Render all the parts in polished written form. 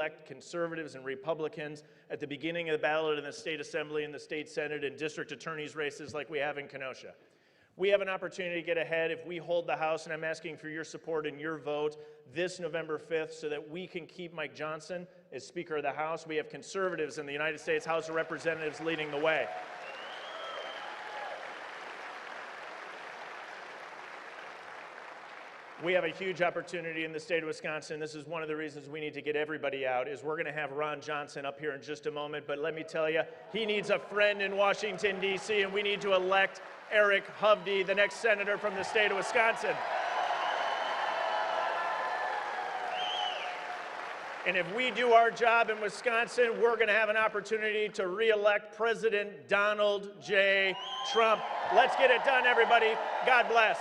elect conservatives and Republicans at the beginning of the ballot in the state assembly and the state senate and district attorneys races like we have in Kenosha. We have an opportunity to get ahead if we hold the House, and I'm asking for your support and your vote this November 5th so that we can keep Mike Johnson as Speaker of the House. We have conservatives in the United States House of Representatives leading the way. We have a huge opportunity in the state of Wisconsin. This is one of the reasons we need to get everybody out, is we're going to have Ron Johnson up here in just a moment. But let me tell you, he needs a friend in Washington, D.C., and we need to elect Eric Hovde, the next senator from the state of Wisconsin. And if we do our job in Wisconsin, we're going to have an opportunity to re-elect President Donald J. Trump. Let's get it done, everybody. God bless.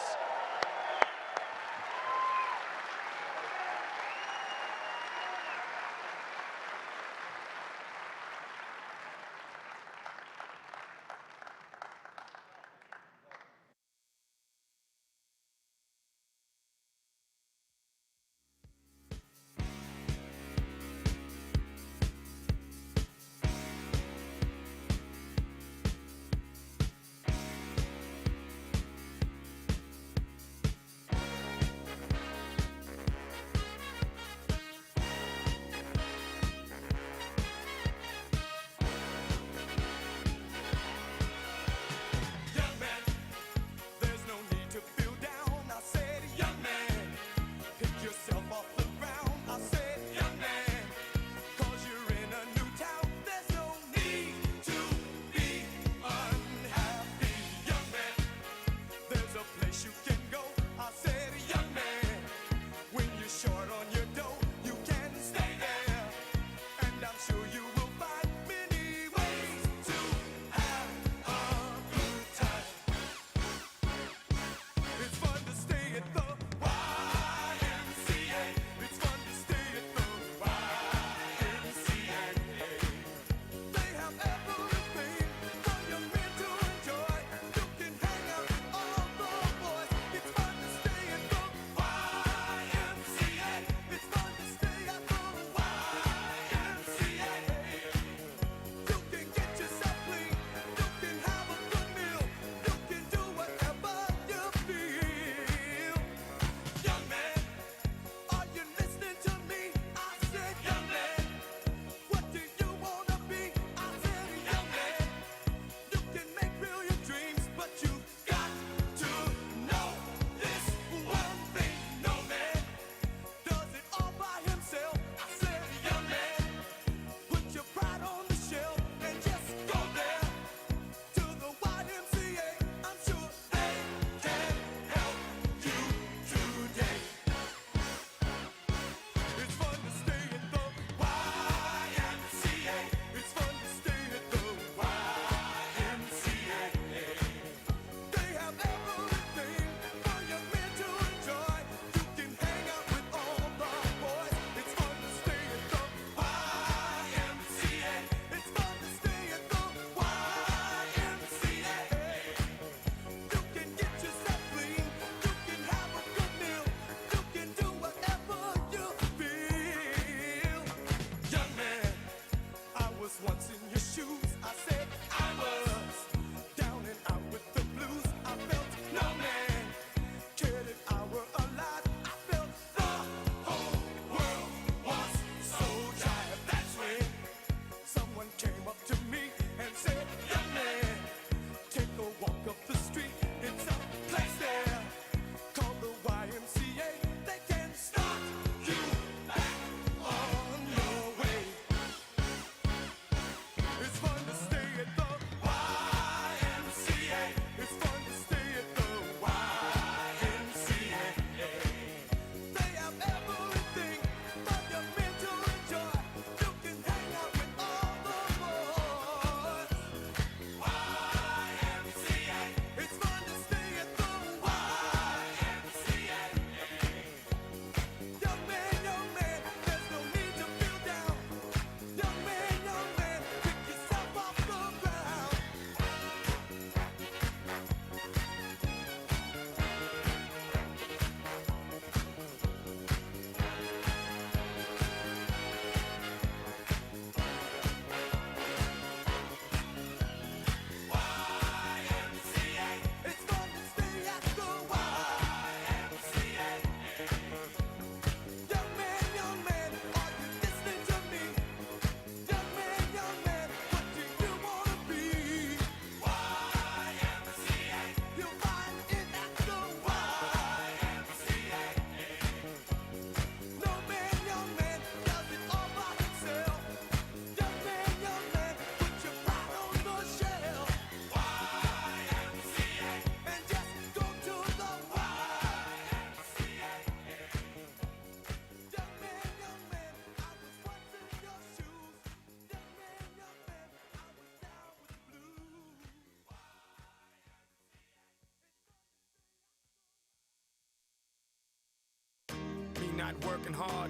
not working hard.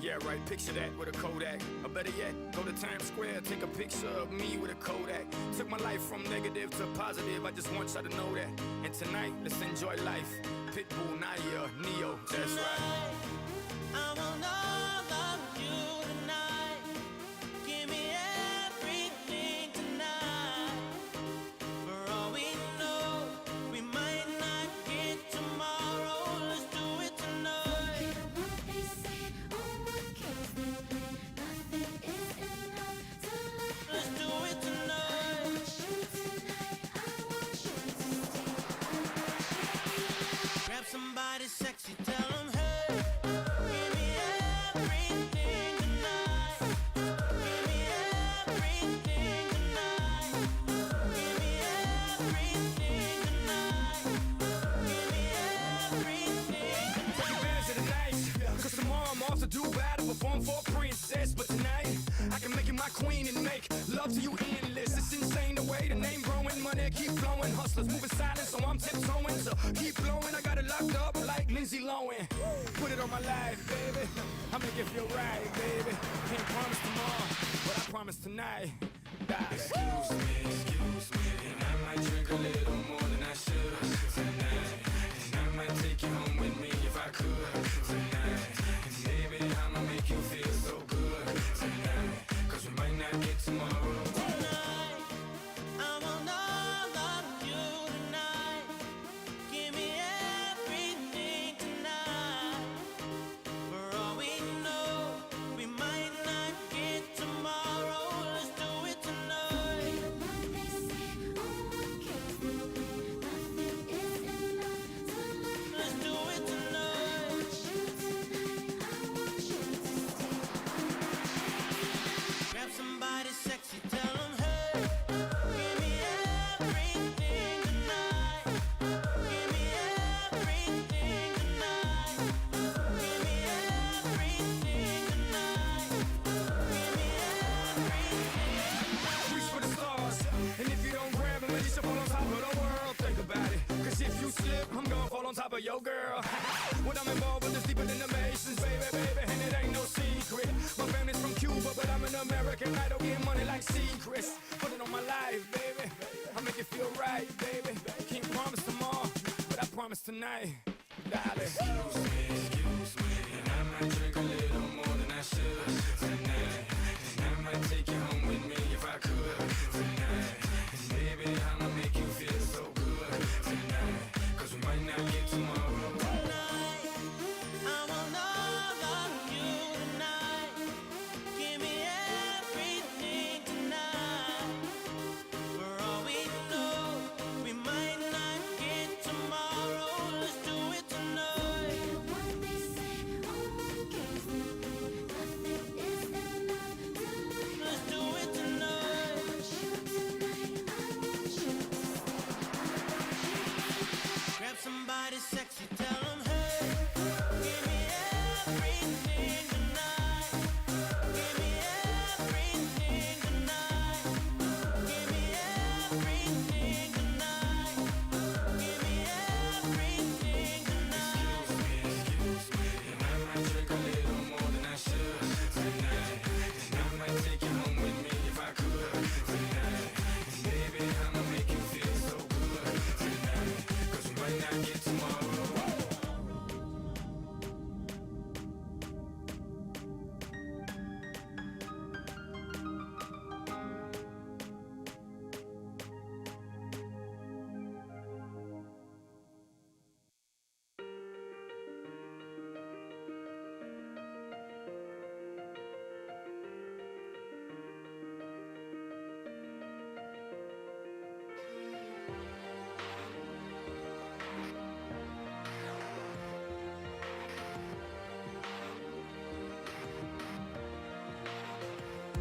Yeah, right, picture that with a Kodak. Or better yet, go to Times Square, take a picture of me with a Kodak. Took my life from negative to positive, I just want y'all to know that. And tonight, let's enjoy life. Pitbull, Naya, Neo, that's right. I want all of you tonight. Give me everything tonight. For all we know, we might not get tomorrow. Let's do it tonight. What they say, oh, what kills me, nothing is enough to love. Let's do it tonight. I want you tonight, I want you to stay. Grab somebody sexy, tell them hey. Give me everything tonight. Give me everything tonight. Give me everything tonight. Give me everything Take tonight. advantage of the night, cause tomorrow I'm off to do battle, perform for a princess. But tonight, I can make you my queen and make love to you endless. It's insane the way the name growing, money keep flowing. Hustlers moving silent, so I'm tiptoeing. So keep blowing, I got it locked up like Lindsay Lohan. Put it on my life, baby, I'll make it feel right, baby. Can't promise tomorrow, but I promise tonight. Excuse me, and I might drink a little more than I should tonight. And I might take you home with me if I could tonight. And baby, I'ma make you feel so good tonight. Cause we might not get tomorrow. Tonight, I want all of you tonight. Give me everything tonight. For all we know, we might not get tomorrow. Let's do it tonight. What they say, oh, what kills me, nothing is enough to love. Let's do it tonight. I want you tonight, I want you to stay. Grab somebody sexy, tell them hey. Give me everything tonight. Give me everything tonight. Give me everything tonight. Give me everything. Reach for the stars, and if you don't grab them, at least you fall on top of the world. Think about it, cause if you slip, I'm gonna fall on top of your girl. What I'm involved with is deeper than the Masons, baby, and it ain't no secret. My family's from Cuba, but I'm an American. I don't get money like secrets. Put it on my life, baby, I'll make it feel right, baby. Can't promise tomorrow, but I promise tonight, darling. Excuse me, and I might drink a little more than I should tonight. And I might take you home with me if I could tonight. And baby, I'ma make you feel so good tonight. Cause we might not get tomorrow. Tonight, I want all of you tonight. Give me everything tonight. For all we know, we might not get tomorrow. Let's do it tonight. What they say, oh, what kills me, nothing is enough to love. Let's do it I tonight. want you tonight, I want you to stay. Grab somebody sexy, tell them hey. Give me everything tonight. Give me everything tonight. Give me everything tonight. Give me everything tonight. Excuse me, and I might drink a little more than I should tonight. And I might take you home with me if I could tonight. And baby, I'ma make you feel so good tonight. Cause we might not get tomorrow.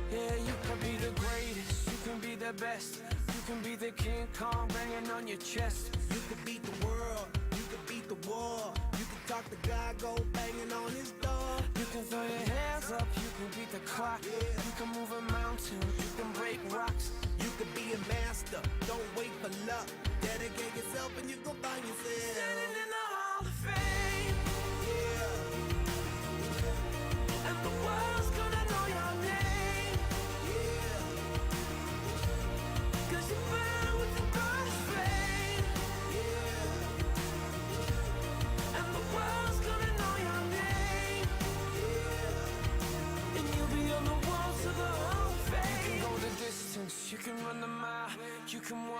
Yeah, you can be the greatest, you can be the best. You can be the King Kong banging on your chest. You could beat the world, you could beat the war. You could talk to God, go banging on his door. You can throw your hands up, you can beat the clock. You can move a mountain, you can break rocks. You could be a master, don't wait for luck. Dedicate yourself and you gon' find yourself. Standing in the Hall of Fame. Yeah,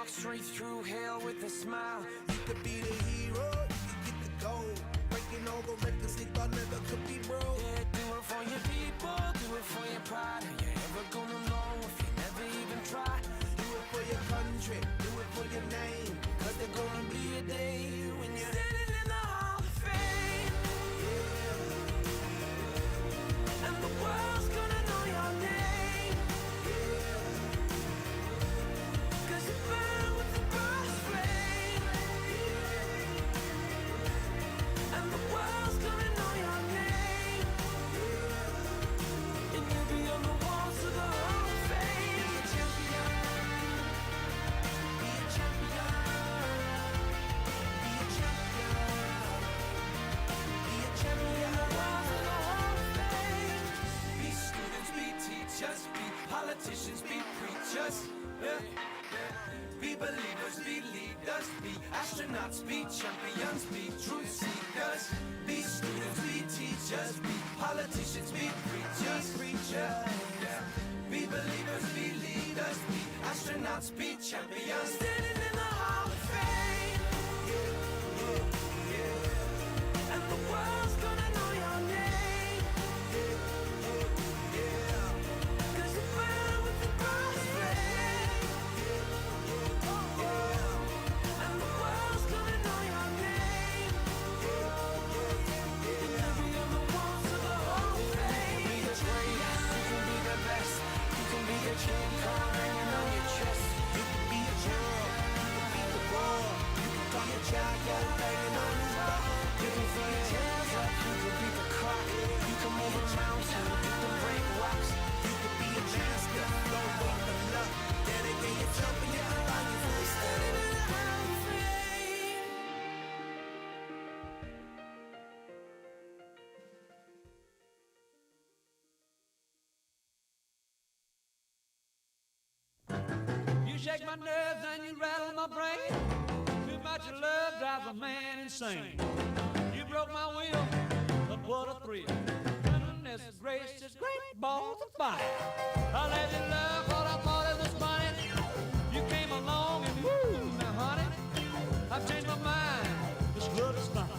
walk straight through hell with a smile. You could be the hero, you could get the gold. Breaking all the records they thought never could be broke. Yeah, do it for your people, do it for your pride. Are you ever gonna know if you never even try? Do it for your country, do it for your name. Cause there's gonna be a day when you're standing in the Hall of Fame. And the world's gonna know your name. Cause you burn with the burst flame. And the world's gonna know your name. And you'll be on the walls of the Hall of Fame. Be a champion. Be a champion. Be a champion. Be a champion. The walls of the Hall of Fame. Be students, be teachers, be politicians, be preachers. Yeah. Be believers, be leaders, be astronauts, be champions, be truth seekers. Be students, be teachers, be politicians, be preachers. Yeah. Be believers, be leaders, be astronauts, be champions. Standing in the Hall of Fame. And the world's gonna know your name. Cause you burn with the burst flame. And the world's gonna know your name. And you'll be on the walls of the Hall of Fame. You can be the greatest, you can be the best. You can be the king card hanging on your chest. You could be a hero, you could be the war. You could be a giant banging on his door. You can throw your hands up, you can beat the clock. You can move a mountain, you can break rocks. You could be a master, don't wait for luck. Dedicate your champion, find your voice. Standing in the Hall of Fame. You shake my nerves and you rattle my brain. Too much love drives a man insane. You broke my will, but what a thrill. Goodness gracious, great balls of fire. I let you love what I thought it was funny. You came along and woo, now honey, I've changed my mind. This love is fine.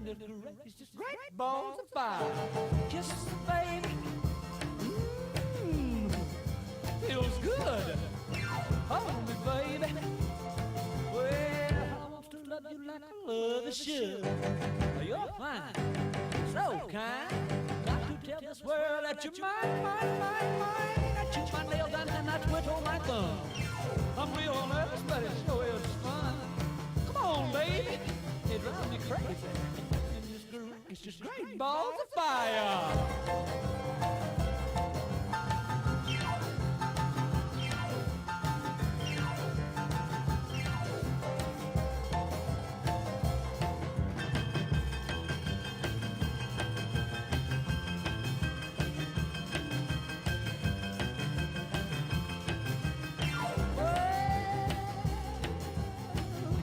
Goodness gracious, great balls of fire. Kisses, baby. Feels good. Hold me, baby. Well, I want to love you like I love you should. You're fine, so kind. Got to tell this world that you're mine. I chew my nails down and I twiddle my thumb. I'm real nervous, but it sure is fun. Come on, baby. It drives me crazy. And it's just great balls of fire.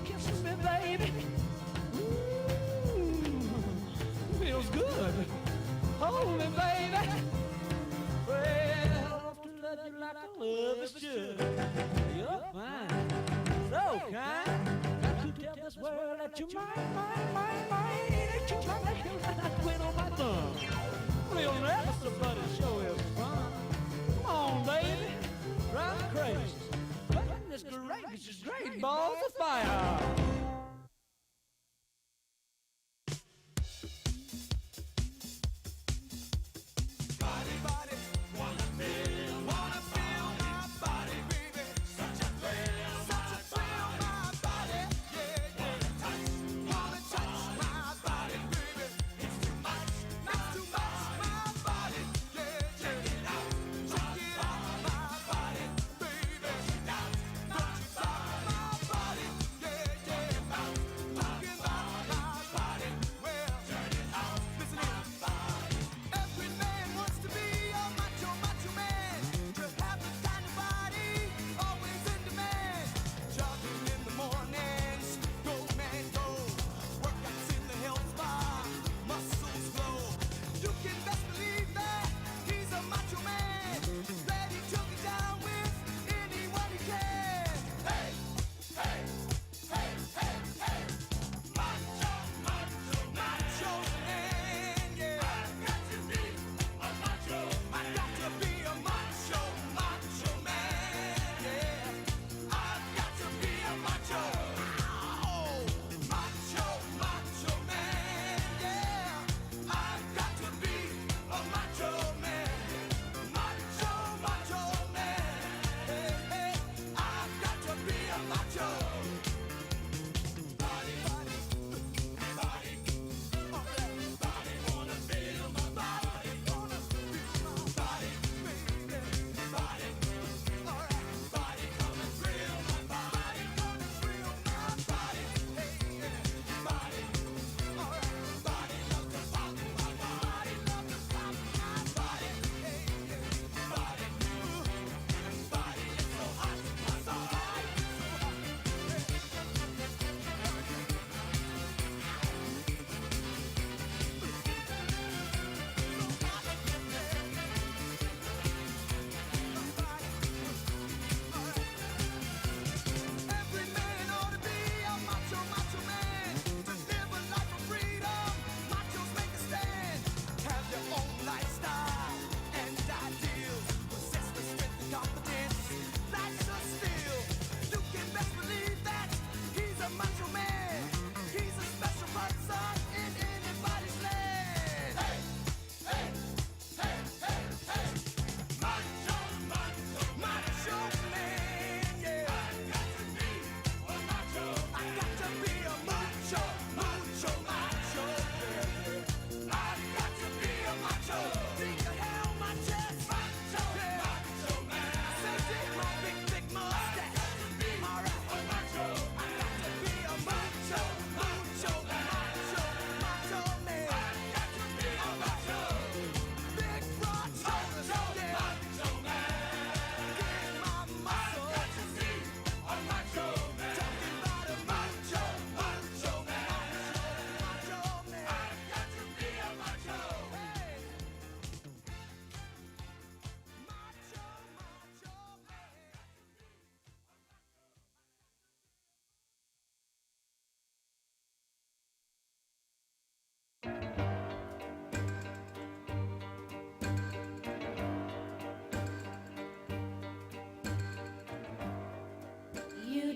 Kisses me, baby. Feels good. Hold me, baby. Well, I want to love you like I love is should. You're fine, so kind. Got to tell this world that you're mine. I chew my nails and I twiddle my thumb. Real nervous, but it sure is fun. Come on, baby, drive me crazy. Goodness gracious, great balls of fire.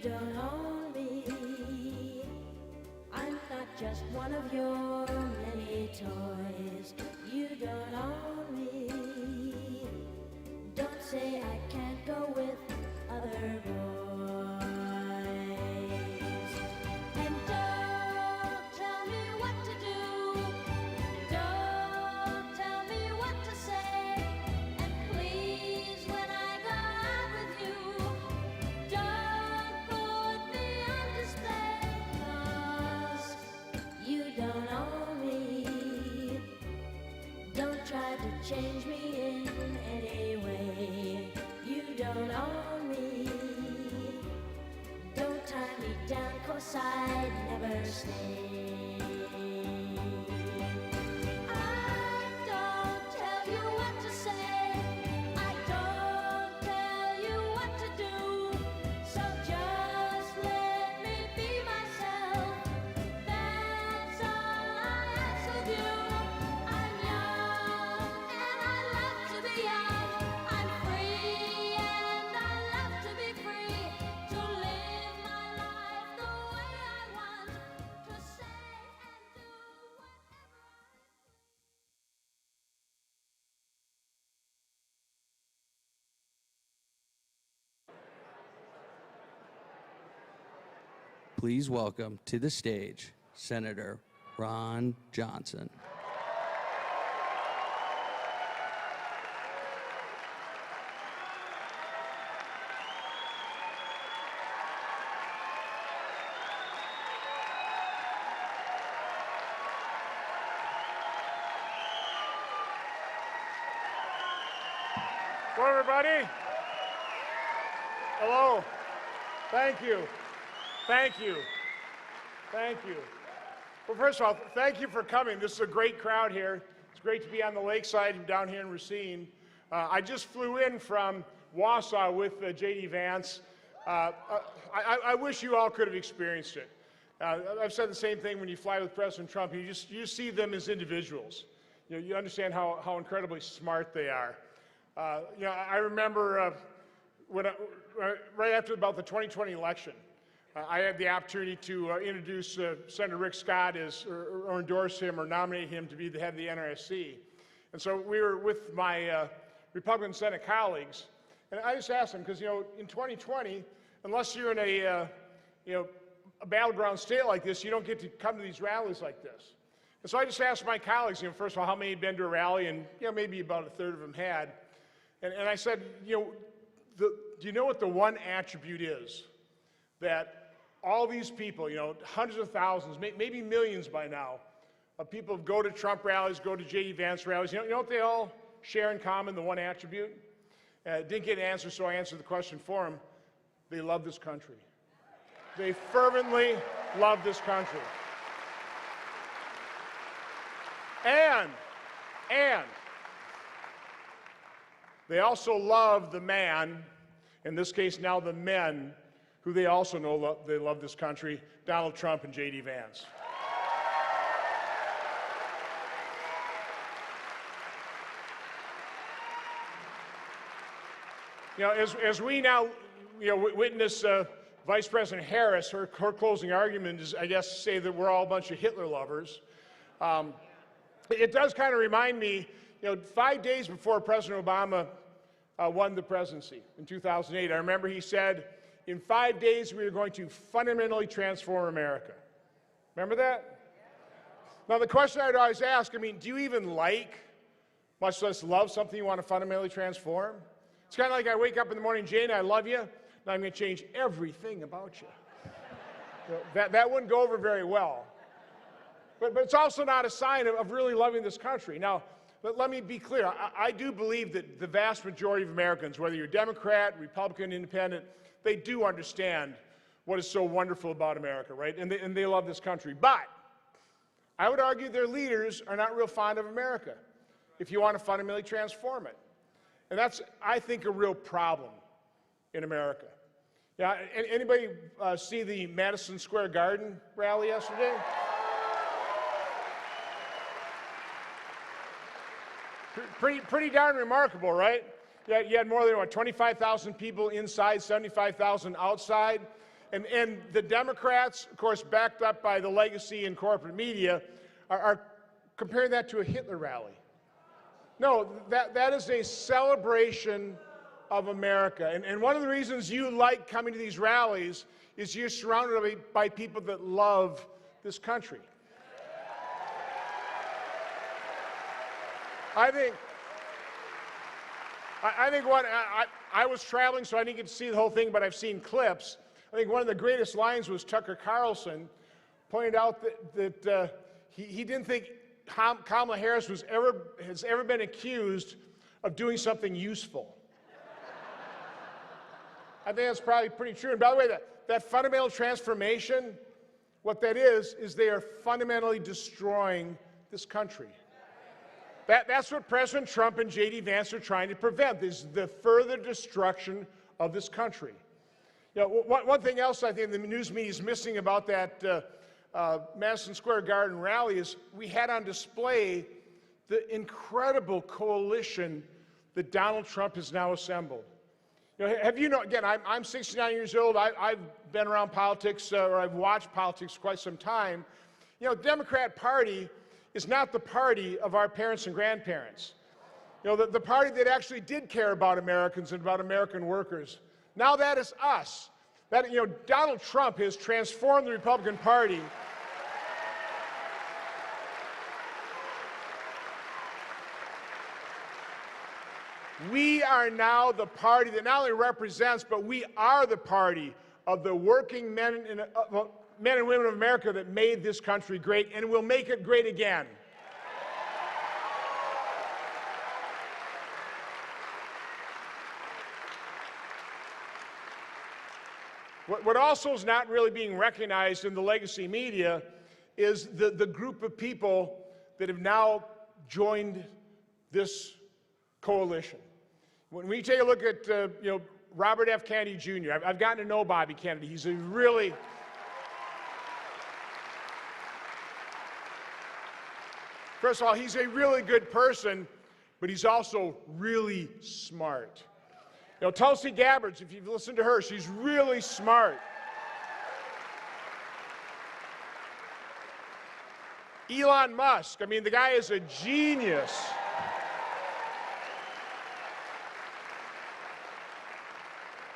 don't own me. I'm not just one of your many toys. You don't own me. Don't say I can't go with other boys. And don't tell me what to do. Don't tell me what to say. And please, when I go out with you, don't put me on display. 'Cause you don't own me. Don't try to change me in any way. You don't own me. Don't tie me down, 'cause I'd never stay. I don't tell you what to say. I don't tell you what to do. So just let me be myself. That's all I ask of you. I'm young and I love to be young. I'm free and I love to be free. To live my life the way I want. To say and do whatever I Please welcome to the stage Senator Ron Johnson. Hello, everybody. Hello. Thank you. Thank you. Thank you. Well, first of all, thank you for coming. This is a great crowd here. It's great to be on the lakeside down here in Racine. I just flew in from Wausau with JD Vance. I wish you all could have experienced it. I've said the same thing when you fly with President Trump. You see them as individuals. You understand how incredibly smart they are. I remember right after about the 2020 election, I had the opportunity to introduce Senator Rick Scott or endorse him or nominate him to be the head of the NRSC. And so we were with my Republican Senate colleagues, and I just asked them, because in 2020, unless you're in a battleground state like this, you don't get to come to these rallies like this. And so I just asked my colleagues, first of all, how many had been to a rally, and maybe about a third of them had. And I said, do you know what the one attribute is that all these people, hundreds of thousands, maybe millions by now, of people go to Trump rallies, go to JD Vance rallies, you know what they all share in common, the one attribute? Didn't get an answer, so I answered the question for them. They love this country. They fervently love this country. And they also love the man, in this case now the men, who they also know they love this country, Donald Trump and JD Vance. As we now witness Vice President Harris, her closing argument is, I guess, say that we're all a bunch of Hitler lovers. It does kind of remind me, 5 days before President Obama won the presidency in 2008, I remember he said, in 5 days we are going to fundamentally transform America. Remember that? Now the question I'd always ask, do you even like, much less love, something you want to fundamentally transform? It's kind of like I wake up in the morning, Jane, I love you, now I'm going to change everything about you. That wouldn't go over very well. But it's also not a sign of really loving this country. Now, let me be clear. I do believe that the vast majority of Americans, whether you're Democrat, Republican, Independent, they do understand what is so wonderful about America, right? And they love this country. But I would argue their leaders are not real fond of America if you want to fundamentally transform it. And that's, I think, a real problem in America. Yeah, anybody see the Madison Square Garden rally yesterday? Pretty darn remarkable, right? You had more than, 25,000 people inside, 75,000 outside. And the Democrats, of course, backed up by the legacy and corporate media, are comparing that to a Hitler rally. No, that is a celebration of America. And one of the reasons you like coming to these rallies is you're surrounded by people that love this country. I think I was traveling, so I didn't get to see the whole thing, but I've seen clips. I think one of the greatest lines was Tucker Carlson pointed out that he didn't think Kamala Harris has ever been accused of doing something useful. I think that's probably pretty true. And by the way, that fundamental transformation, what that is they are fundamentally destroying this country. That's what President Trump and JD Vance are trying to prevent, is the further destruction of this country. You know, one thing else I think the news media is missing about that Madison Square Garden rally is we had on display the incredible coalition that Donald Trump has now assembled. You know, have you know, again, I'm 69 years old. I've been around politics, or I've watched politics for quite some time. You know, the Democrat Party is not the party of our parents and grandparents. You know, the party that actually did care about Americans and about American workers. Now that is us. That, you know, Donald Trump has transformed the Republican Party. We are now the party that not only represents, but we are the party of the working men and women of America that made this country great and will make it great again. What also is not really being recognized in the legacy media is the group of people that have now joined this coalition. When we take a look at you know, Robert F. Kennedy Jr., I've gotten to know Bobby Kennedy. He's a really first of all, he's a really good person, but he's also really smart. You know, Tulsi Gabbard, if you've listened to her, she's really smart. Elon Musk, I mean, the guy is a genius.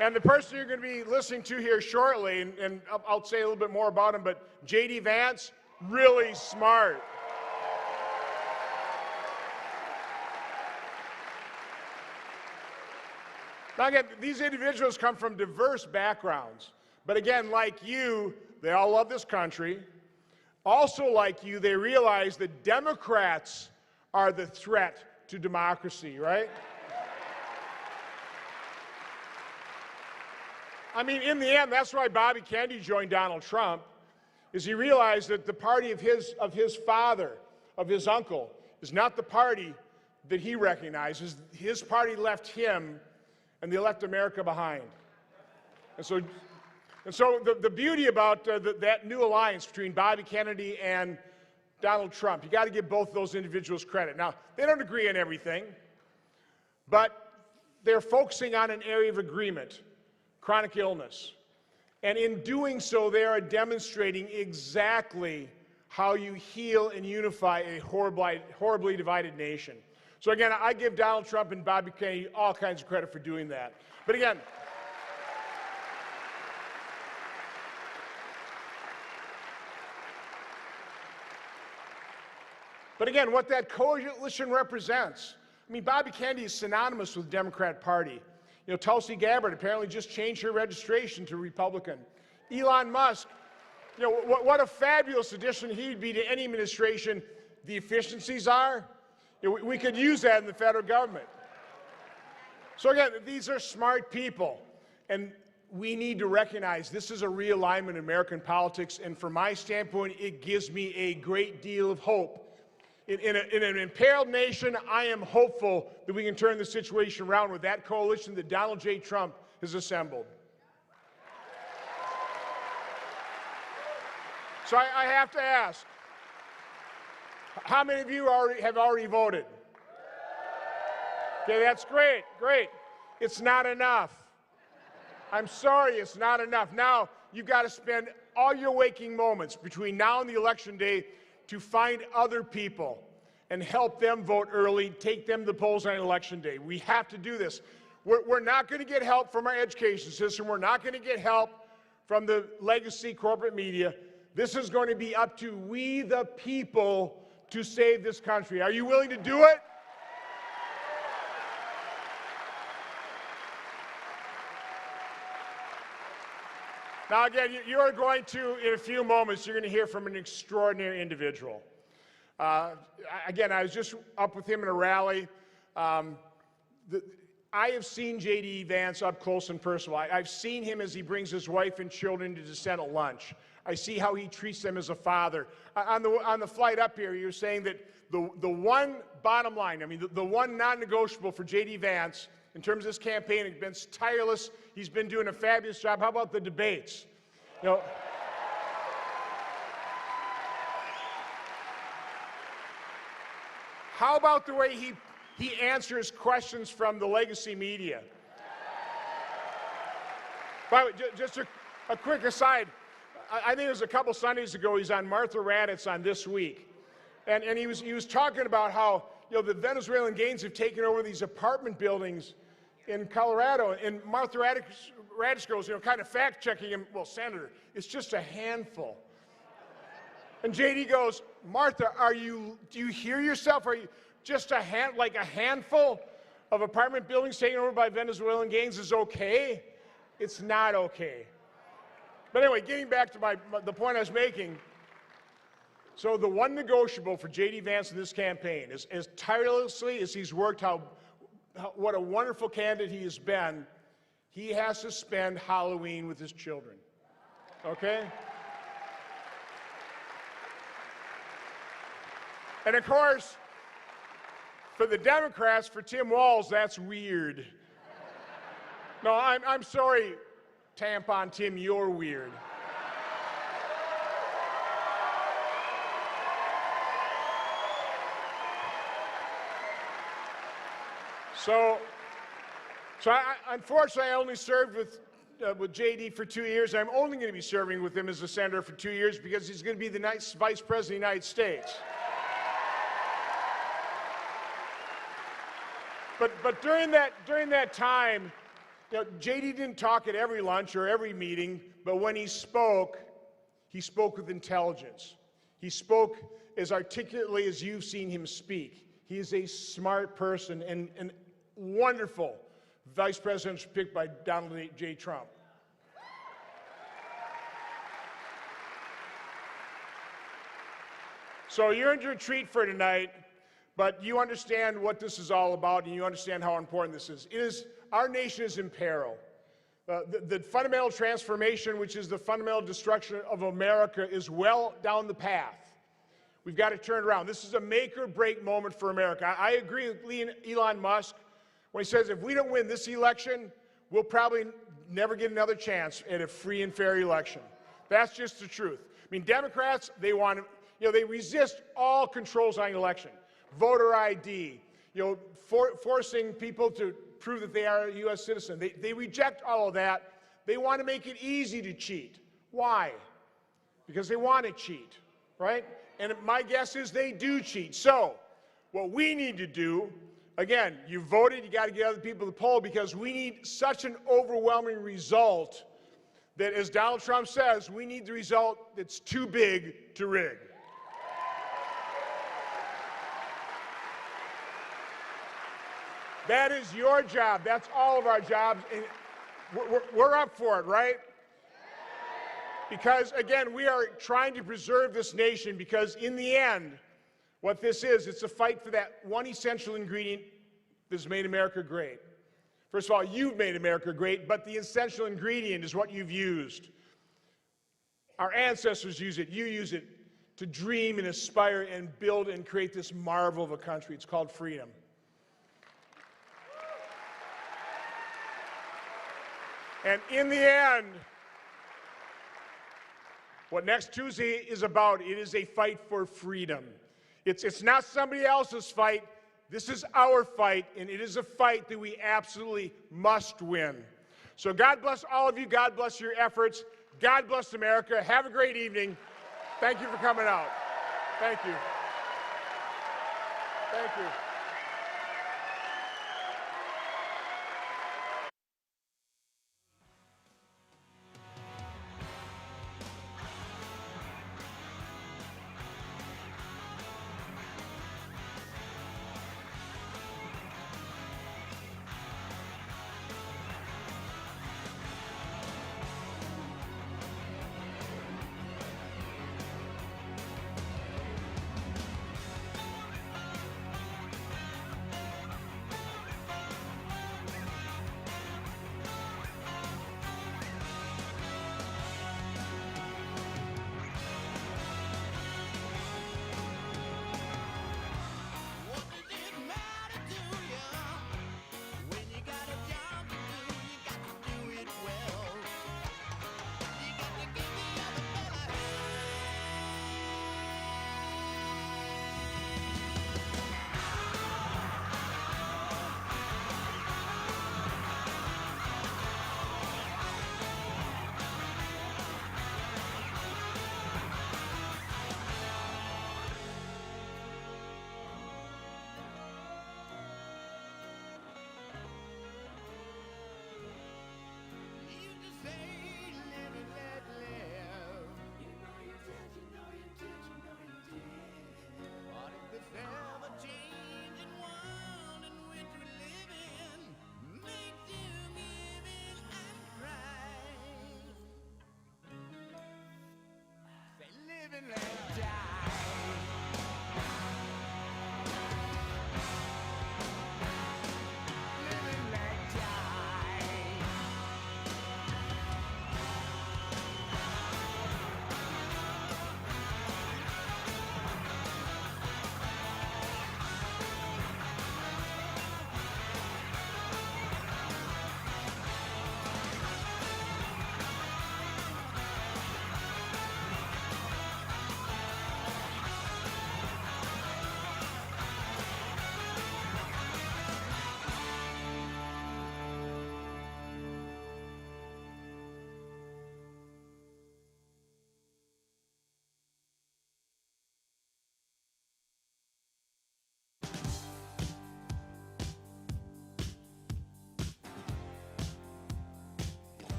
And the person you're going to be listening to here shortly, and I'll say a little bit more about him, but JD Vance, really smart. Now again, these individuals come from diverse backgrounds, but again, like you, they all love this country. Also like you, they realize that Democrats are the threat to democracy, right? I mean, in the end, that's why Bobby Kennedy joined Donald Trump, is he realized that the party of his father, of his uncle, is not the party that he recognizes. His party left him, and they left America behind. And so the beauty about that new alliance between Bobby Kennedy and Donald Trump, you got to give both those individuals credit. Now, they don't agree on everything, but they're focusing on an area of agreement, chronic illness. And in doing so, they are demonstrating exactly how you heal and unify a horribly divided nation. So again, I give Donald Trump and Bobby Kennedy all kinds of credit for doing that. But again, what that coalition represents, I mean, Bobby Kennedy is synonymous with the Democrat Party. You know, Tulsi Gabbard apparently just changed her registration to Republican. Elon Musk, you know, what a fabulous addition he'd be to any administration. The efficiencies are, you know, we could use that in the federal government. So again, these are smart people, and we need to recognize this is a realignment in American politics, and from my standpoint, it gives me a great deal of hope. In an imperiled nation, I am hopeful that we can turn the situation around with that coalition that Donald J. Trump has assembled. So I have to ask, how many of you have already voted? Okay, that's great, great. It's not enough. I'm sorry, it's not enough. Now, you've got to spend all your waking moments between now and the election day to find other people and help them vote early, take them to the polls on election day. We have to do this. We're not going to get help from our education system. We're not going to get help from the legacy corporate media. This is going to be up to we the people to save this country. Are you willing to do it? Now again, you are going to, in a few moments, you're going to hear from an extraordinary individual. Again, I was just up with him in a rally. I have seen JD Vance up close and personal. I've seen him as he brings his wife and children to the Senate lunch. I see how he treats them as a father. On the flight up here, you're saying that the one bottom line, I mean, the one non-negotiable for JD Vance in terms of this campaign, he's been tireless. He's been doing a fabulous job. How about the debates? You know, how about the way he answers questions from the legacy media? By the way, just a quick aside. I think it was a couple Sundays ago, he's on Martha Raddatz on This Week. And he was talking about how, you know, the Venezuelan gangs have taken over these apartment buildings in Colorado. And Martha Raddatz goes, you know, kind of fact-checking him, well, Senator, it's just a handful. And JD goes, Martha, do you hear yourself? Are you just a handful of apartment buildings taken over by Venezuelan gangs is okay? It's not okay. But anyway, getting back to the point I was making, so the one negotiable for JD Vance in this campaign is as tirelessly as he's worked, what a wonderful candidate he has been, he has to spend Halloween with his children, okay? And of course, for the Democrats, for Tim Walz, that's weird. No, I'm sorry, Tampon Tim, you're weird. So unfortunately, I only served with JD for 2 years. I'm only going to be serving with him as a senator for 2 years because he's going to be the next vice president of the United States. But during that time, you know, JD didn't talk at every lunch or every meeting, but when he spoke with intelligence. He spoke as articulately as you've seen him speak. He is a smart person and wonderful vice presidential pick by Donald J. Trump. So you're in your treat for tonight, but you understand what this is all about, and you understand how important this is. Our nation is in peril. The fundamental transformation, which is the fundamental destruction of America, is well down the path. We've got to turn it around. This is a make or break moment for America. I agree with Elon Musk when he says if we don't win this election, we'll probably never get another chance at a free and fair election. That's just the truth. I mean, Democrats, they want to, you know, they resist all controls on election. Voter ID, you know, forcing people to prove that they are a U.S. citizen. They reject all of that. They want to make it easy to cheat. Why? Because they want to cheat, right? And my guess is they do cheat. So what we need to do, again, you voted, you got to get other people to the poll because we need such an overwhelming result that, as Donald Trump says, we need the result that's too big to rig. That is your job. That's all of our jobs. And we're up for it, right? Because, again, we are trying to preserve this nation because, in the end, what this is, it's a fight for that one essential ingredient that's made America great. First of all, you've made America great, but the essential ingredient is what you've used. Our ancestors use it. You use it to dream and aspire and build and create this marvel of a country. It's called freedom. And in the end, what next Tuesday is about, it is a fight for freedom. It's not somebody else's fight. This is our fight, and it is a fight that we absolutely must win. So God bless all of you. God bless your efforts. God bless America. Have a great evening. Thank you for coming out. Thank you. Thank you.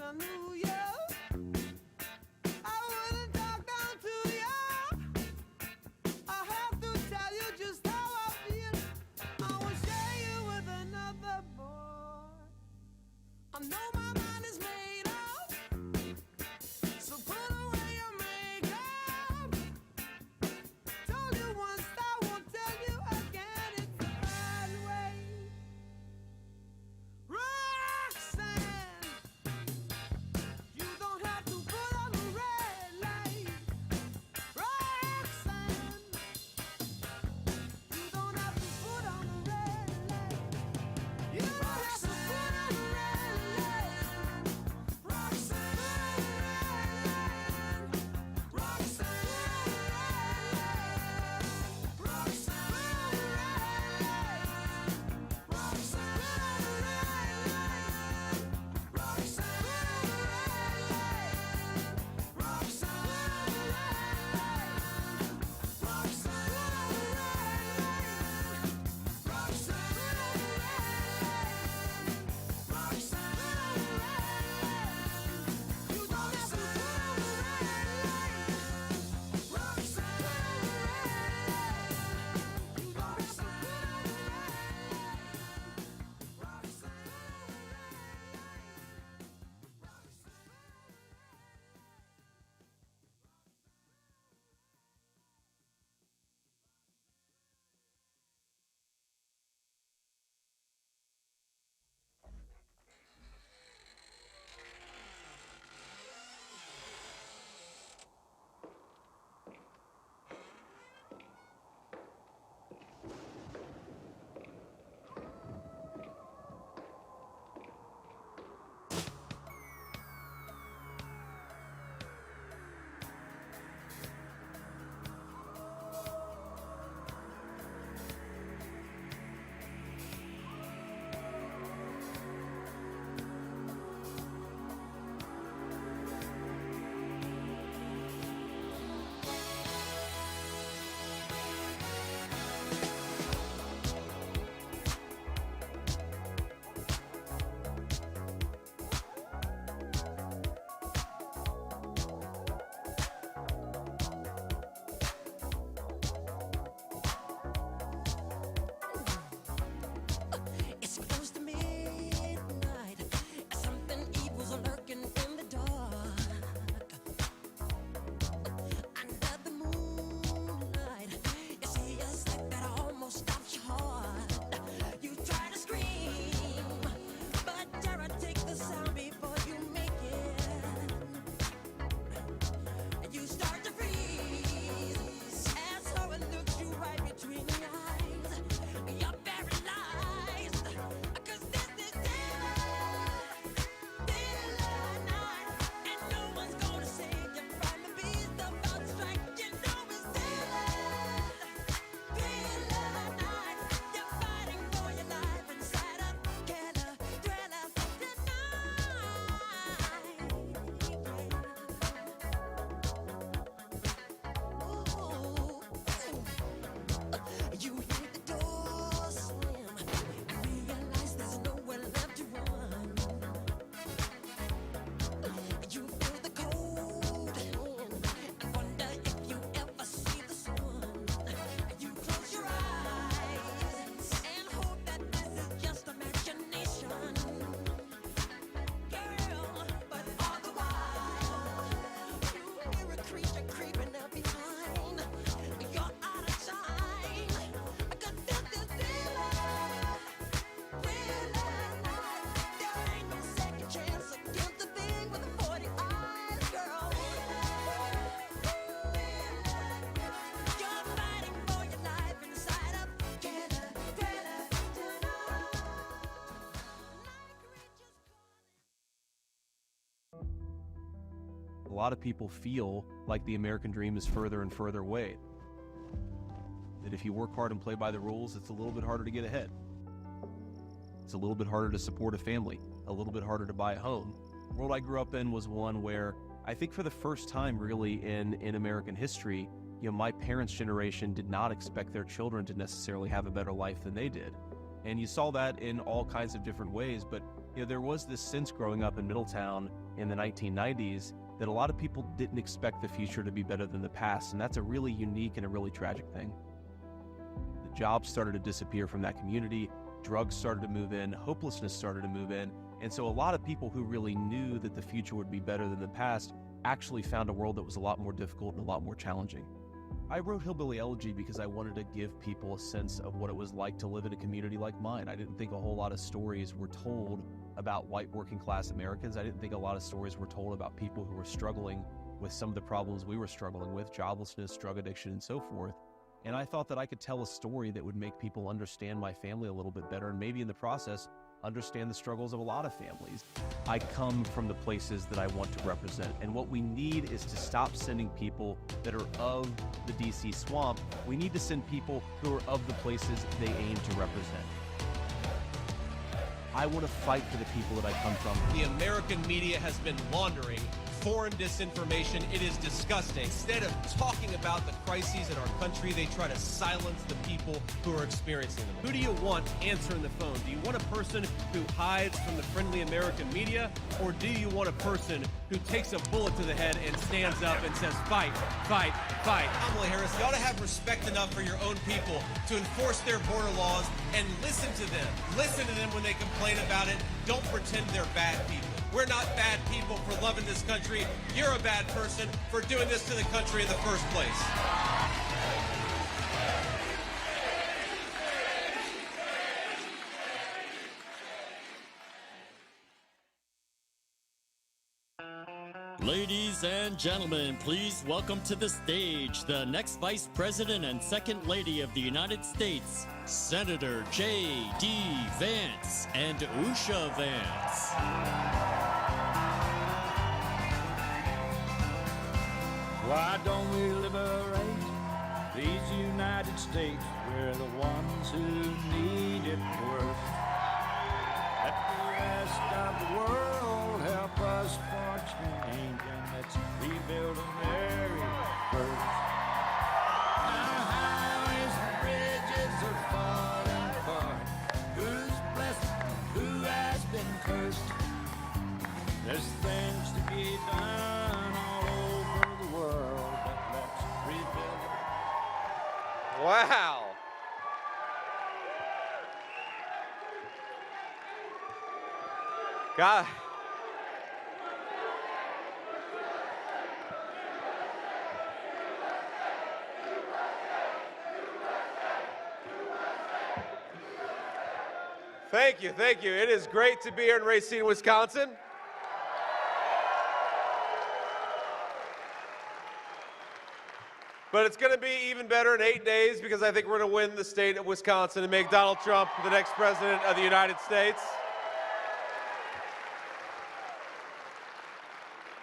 I knew you, I wouldn't talk down to you. I have to tell you just how I feel. I will share you with another boy. I know my mind is made up, so put away your makeup. Told you once, I won't tell you again. It's the bad way. Roxanne, you don't have to put on the red light. Roxanne, you don't have to put on the red light. You don't have to put on the red light. Roxanne, Roxanne, it's close to midnight. Something evil's lurking in the dark. Under the moonlight, you see a sight that almost stops your heart. You try to scream, but terror takes the sound before you make it. You start to freeze as horror looks you right between your eyes. You're paralyzed, 'cause this is daylight night, and no one's gonna save you from the beast about to strike. You know it's daylight night. You're fighting for your life inside a killer thriller tonight. You hear the door slam and realize there's nowhere left to run. You feel the cold hand and wonder if you ever see the sun. You close your eyes and hope that this is just imagination, girl. But all the while, you hear a creature creeping up behind. You're out of time, 'cause this is daylight night. There ain't no second chance against the thing with the 40 eyes, girl. You're fighting for your life inside a killer thriller tonight. A lot of people feel like the American dream is further and further away. That if you work hard and play by the rules, it's a little bit harder to get ahead. It's a little bit harder to support a family, a little bit harder to buy a home. The world I grew up in was one where I think for the first time really in American history, my parents' generation did not expect their children to necessarily have a better life than they did. And you saw that in all kinds of different ways, but there was this sense growing up in Middletown in the 1990s that a lot of people didn't expect the future to be better than the past, and that's a really unique and a really tragic thing. The jobs started to disappear from that community, drugs started to move in, hopelessness started to move in, and so a lot of people who really knew that the future would be better than the past actually found a world that was a lot more difficult and a lot more challenging. I wrote Hillbilly Elegy because I wanted to give people a sense of what it was like to live in a community like mine. I didn't think a whole lot of stories were told about white working class Americans. I didn't think a lot of stories were told about people who were struggling with some of the problems we were struggling with, joblessness, drug addiction, and so forth. And I thought that I could tell a story that would make people understand my family a little bit better, and maybe in the process, understand the struggles of a lot of families. I come from the places that I want to represent, and what we need is to stop sending people that are of the DC swamp. We need to send people who are of the places they aim to represent. I want to fight for the people that I come from. The American media has been laundering foreign disinformation. It is disgusting. Instead of talking about the crises in our country, they try to silence the people who are experiencing them. Who do you want answering the phone? Do you want a person who hides from the friendly American media, or do you want a person who takes a bullet to the head and stands up and says, fight, fight, fight? Kamala Harris, you ought to have respect enough for your own people to enforce their border laws and listen to them. Listen to them when they complain about it. Don't pretend they're bad people. We're not bad people for loving this country. You're a bad person for doing this to the country in the first place. Ladies and gentlemen, please welcome to the stage the next Vice President and Second Lady of the United States, Senator JD Vance and Usha Vance. Why don't we liberate these United States? We're the ones who need it worst. Let the rest of the world help us for change, and let's rebuild America first. Our highways and bridges are falling apart. Who's blessed? Who has been cursed? There's things to be done all over the world, but let's rebuild it. Wow. God. Thank you, thank you. It is great to be here in Racine, Wisconsin. But it's going to be even better in 8 days because I think we're going to win the state of Wisconsin and make Donald Trump the next president of the United States.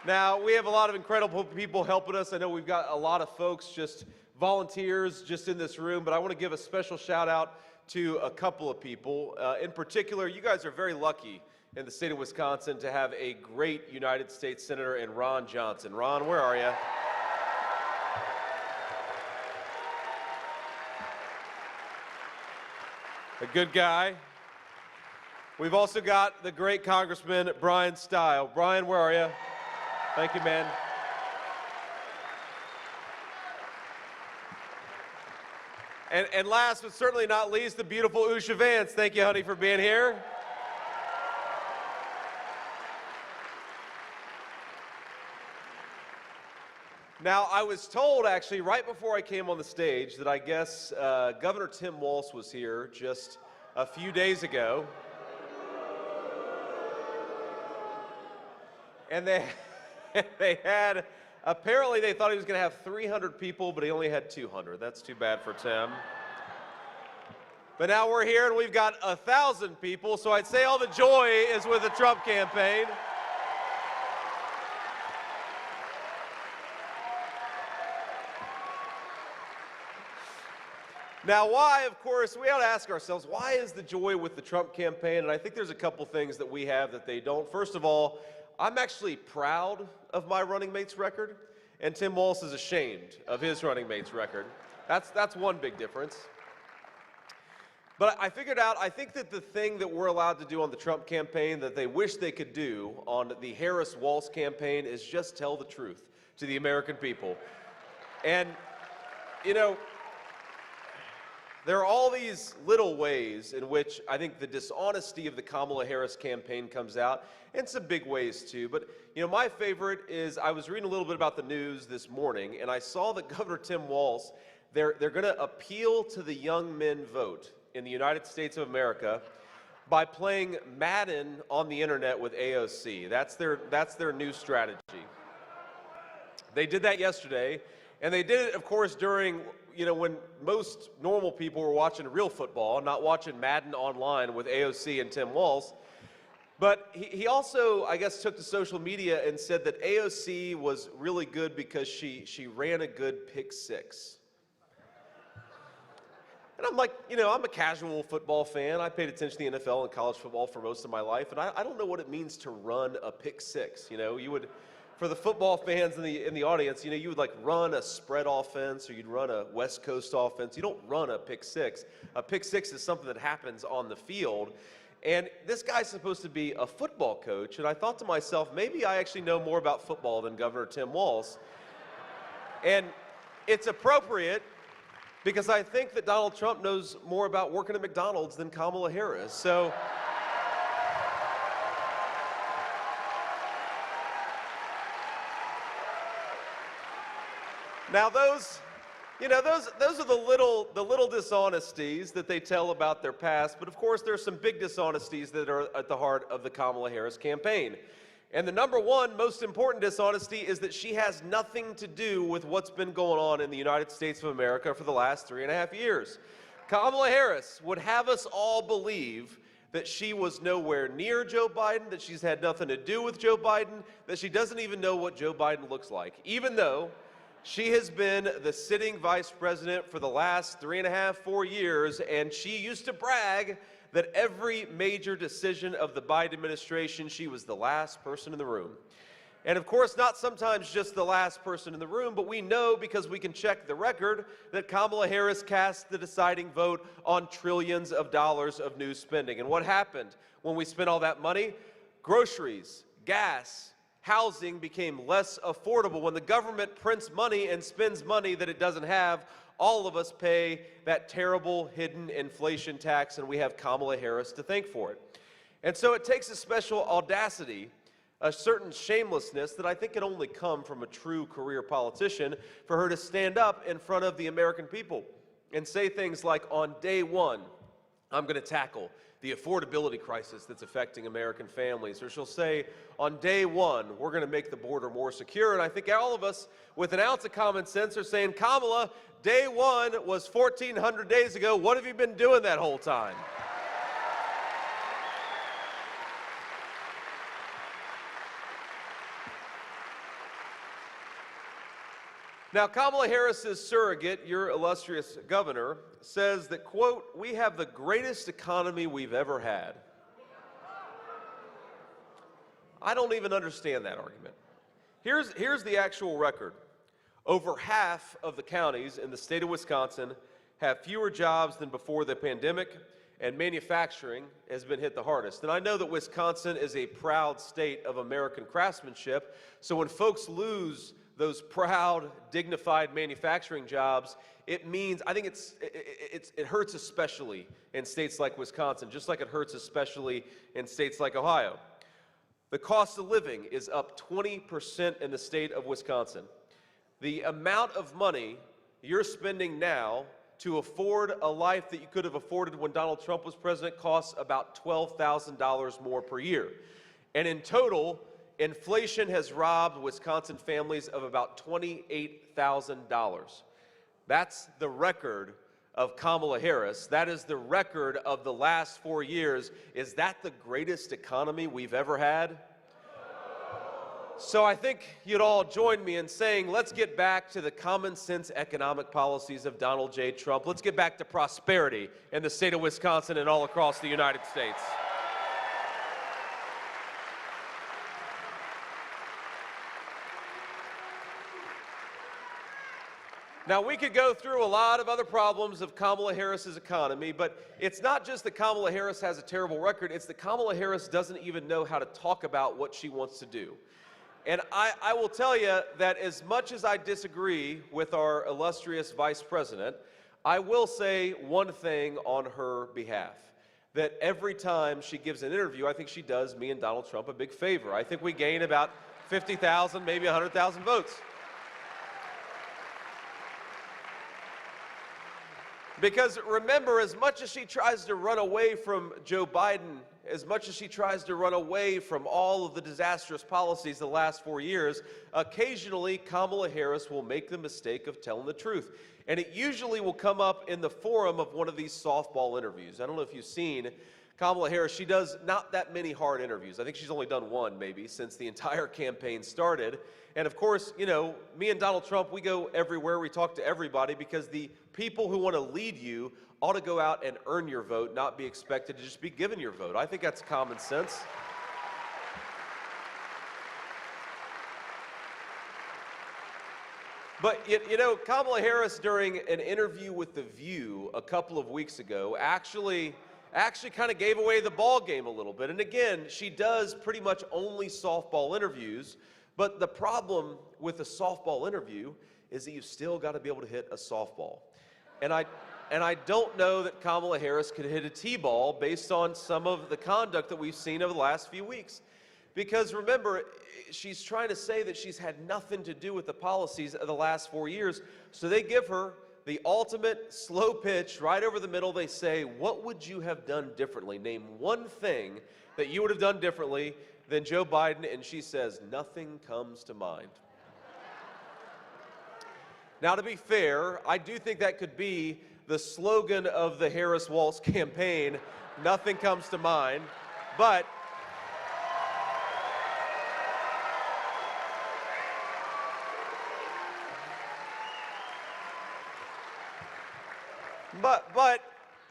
Now, we have a lot of incredible people helping us. I know we've got a lot of folks, just volunteers, just in this room, but I want to give a special shout out to a couple of people. In particular, you guys are very lucky in the state of Wisconsin to have a great United States Senator in Ron Johnson. Ron, where are you? A good guy. We've also got the great Congressman Brian Stile. Brian, where are you? Thank you, man. And last but certainly not least, the beautiful Usha Vance. Thank you, honey, for being here. Now, I was told, actually, right before I came on the stage that I guess Governor Tim Walz was here just a few days ago. And they had, apparently they thought he was going to have 300 people, but he only had 200. That's too bad for Tim. But now we're here and we've got 1,000 people, so I'd say all the joy is with the Trump campaign. Now, why, of course, we ought to ask ourselves, why is the joy with the Trump campaign? And I think there's a couple things that we have that they don't. First of all, I'm actually proud of my running mate's record, and Tim Walz is ashamed of his running mate's record. That's one big difference. But I figured out, I think that the thing that we're allowed to do on the Trump campaign that they wish they could do on the Harris-Walz campaign is just tell the truth to the American people. And, you know, there are all these little ways in which I think the dishonesty of the Kamala Harris campaign comes out, and some big ways too. But, you know, my favorite is I was reading a little bit about the news this morning, and I saw that Governor Tim Walz, they're going to appeal to the young men vote in the United States of America by playing Madden on the internet with AOC. That's their new strategy. They did that yesterday, and they did it, of course, during, you know, when most normal people were watching real football, not watching Madden online with AOC and Tim Walz. But he also, I guess, took to social media and said that AOC was really good because she ran a good pick six. And I'm like, you know, I'm a casual football fan. I paid attention to the NFL and college football for most of my life, and I don't know what it means to run a pick six. You know, you would, for the football fans in the audience, you know, you would like run a spread offense or you'd run a West Coast offense. You don't run a pick six. A pick six is something that happens on the field. And this guy's supposed to be a football coach, and I thought to myself, maybe I actually know more about football than Governor Tim Walz. And it's appropriate because I think that Donald Trump knows more about working at McDonald's than Kamala Harris. So now those are the little dishonesties that they tell about their past, but of course there's some big dishonesties that are at the heart of the Kamala Harris campaign. And the number one most important dishonesty is that she has nothing to do with what's been going on in the United States of America for the last 3.5 years. Kamala Harris would have us all believe that she was nowhere near Joe Biden, that she's had nothing to do with Joe Biden, that she doesn't even know what Joe Biden looks like, even though she has been the sitting vice president for the last 3.5, 4 years, and she used to brag that every major decision of the Biden administration, she was the last person in the room. And of course, not sometimes just the last person in the room, but we know because we can check the record that Kamala Harris cast the deciding vote on trillions of dollars of new spending. And what happened when we spent all that money? Groceries, gas, housing became less affordable. When the government prints money and spends money that it doesn't have, all of us pay that terrible hidden inflation tax, and we have Kamala Harris to thank for it. And so it takes a special audacity, a certain shamelessness that I think can only come from a true career politician for her to stand up in front of the American people and say things like, on day one, I'm going to tackle the affordability crisis that's affecting American families. Or she'll say, on day one, we're going to make the border more secure. And I think all of us with an ounce of common sense are saying, Kamala, day one was 1,400 days ago. What have you been doing that whole time? Now, Kamala Harris's surrogate, your illustrious governor, says that, quote, we have the greatest economy we've ever had. I don't even understand that argument. Here's the actual record. Over half of the counties in the state of Wisconsin have fewer jobs than before the pandemic, and manufacturing has been hit the hardest. And I know that Wisconsin is a proud state of American craftsmanship, so when folks lose those proud, dignified manufacturing jobs, it means, I think it hurts especially in states like Wisconsin, just like it hurts especially in states like Ohio. The cost of living is up 20% in the state of Wisconsin. The amount of money you're spending now to afford a life that you could have afforded when Donald Trump was president costs about $12,000 more per year. And in total, inflation has robbed Wisconsin families of about $28,000. That's the record of Kamala Harris. That is the record of the last 4 years. Is that the greatest economy we've ever had? So I think you'd all join me in saying, let's get back to the common sense economic policies of Donald J. Trump. Let's get back to prosperity in the state of Wisconsin and all across the United States. Now, we could go through a lot of other problems of Kamala Harris's economy, but it's not just that Kamala Harris has a terrible record, it's that Kamala Harris doesn't even know how to talk about what she wants to do. And I will tell you that as much as I disagree with our illustrious vice president, I will say one thing on her behalf. That every time she gives an interview, I think she does me and Donald Trump a big favor. I think we gain about 50,000, maybe 100,000 votes. Because remember, as much as she tries to run away from Joe Biden, as much as she tries to run away from all of the disastrous policies the last 4 years, occasionally Kamala Harris will make the mistake of telling the truth. And it usually will come up in the forum of one of these softball interviews. I don't know if you've seen Kamala Harris. She does not that many hard interviews. I think she's only done one maybe since the entire campaign started. And of course, you know, me and Donald Trump, we go everywhere. We talk to everybody because the people who want to lead you ought to go out and earn your vote, not be expected to just be given your vote. I think that's common sense. But, you know, Kamala Harris, during an interview with The View a couple of weeks ago, actually kind of gave away the ball game a little bit. And again, she does pretty much only softball interviews. But the problem with a softball interview is that you've still got to be able to hit a softball. And I don't know that Kamala Harris could hit a T-ball based on some of the conduct that we've seen over the last few weeks. Because remember, she's trying to say that she's had nothing to do with the policies of the last 4 years. So they give her the ultimate slow pitch right over the middle. They say, what would you have done differently? Name one thing that you would have done differently than Joe Biden. And she says, nothing comes to mind. Now, to be fair, I do think that could be the slogan of the Harris-Walz campaign, nothing comes to mind. But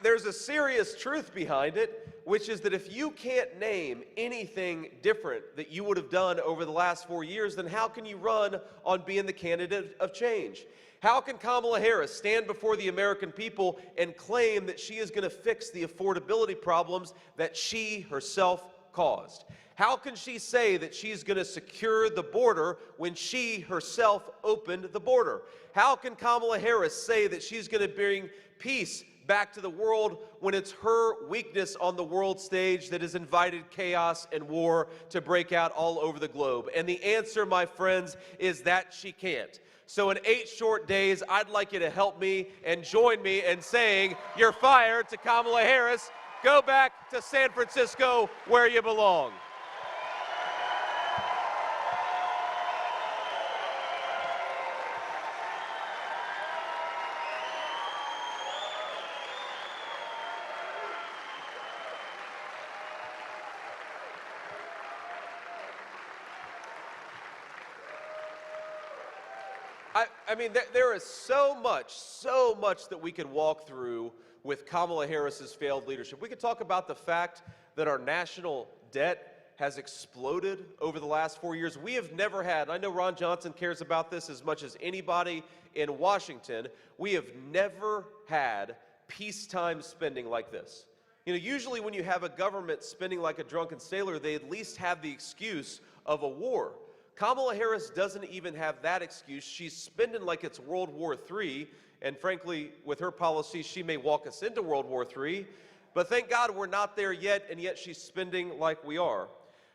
there's a serious truth behind it, which is that if you can't name anything different that you would have done over the last 4 years, then how can you run on being the candidate of change? How can Kamala Harris stand before the American people and claim that she is going to fix the affordability problems that she herself caused? How can she say that she's going to secure the border when she herself opened the border? How can Kamala Harris say that she's going to bring peace back to the world when it's her weakness on the world stage that has invited chaos and war to break out all over the globe? And the answer, my friends, is that she can't. So in 8 short days, I'd like you to help me and join me in saying, you're fired to Kamala Harris. Go back to San Francisco where you belong. I mean, there is so much that we could walk through with Kamala Harris's failed leadership. We could talk about the fact that our national debt has exploded over the last 4 years. We have never had, I know Ron Johnson cares about this as much as anybody in Washington, we have never had peacetime spending like this. You know, usually when you have a government spending like a drunken sailor, they at least have the excuse of a war. Kamala Harris doesn't even have that excuse. She's spending like it's World War III, and frankly, with her policies, she may walk us into World War III, but thank God we're not there yet, and yet she's spending like we are.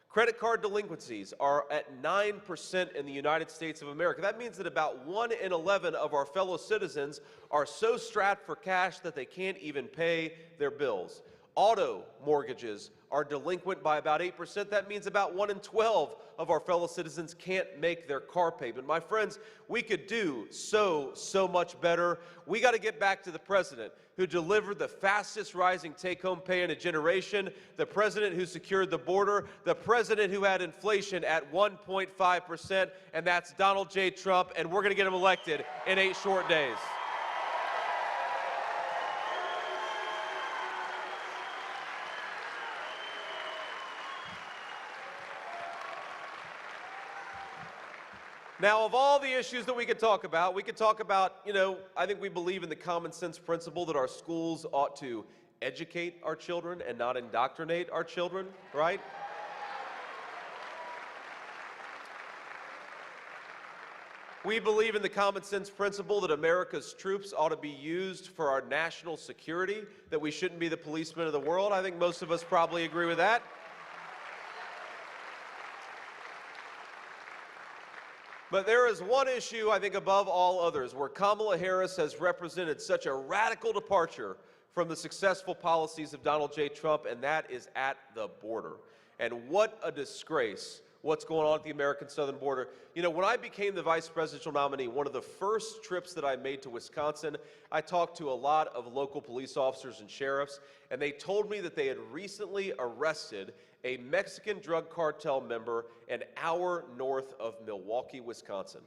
Credit card delinquencies are at 9% in the United States of America. That means that about 1 in 11 of our fellow citizens are so strapped for cash that they can't even pay their bills. Auto mortgages are delinquent by about 8%. That means about 1 in 12 of our fellow citizens can't make their car payment. My friends, we could do so much better. We got to get back to the president who delivered the fastest rising take-home pay in a generation, the president who secured the border, the president who had inflation at 1.5%, and that's Donald J. Trump, and we're going to get him elected in 8 short days. Now, of all the issues that we could talk about, I think we believe in the common sense principle that our schools ought to educate our children and not indoctrinate our children, right? We believe in the common sense principle that America's troops ought to be used for our national security, that we shouldn't be the policemen of the world. I think most of us probably agree with that. But there is one issue, I think, above all others, where Kamala Harris has represented such a radical departure from the successful policies of Donald J. Trump, and that is at the border. And what a disgrace what's going on at the American southern border. You know, when I became the vice presidential nominee, one of the first trips that I made to Wisconsin, I talked to a lot of local police officers and sheriffs, and they told me that they had recently arrested a Mexican drug cartel member an hour north of Milwaukee, Wisconsin.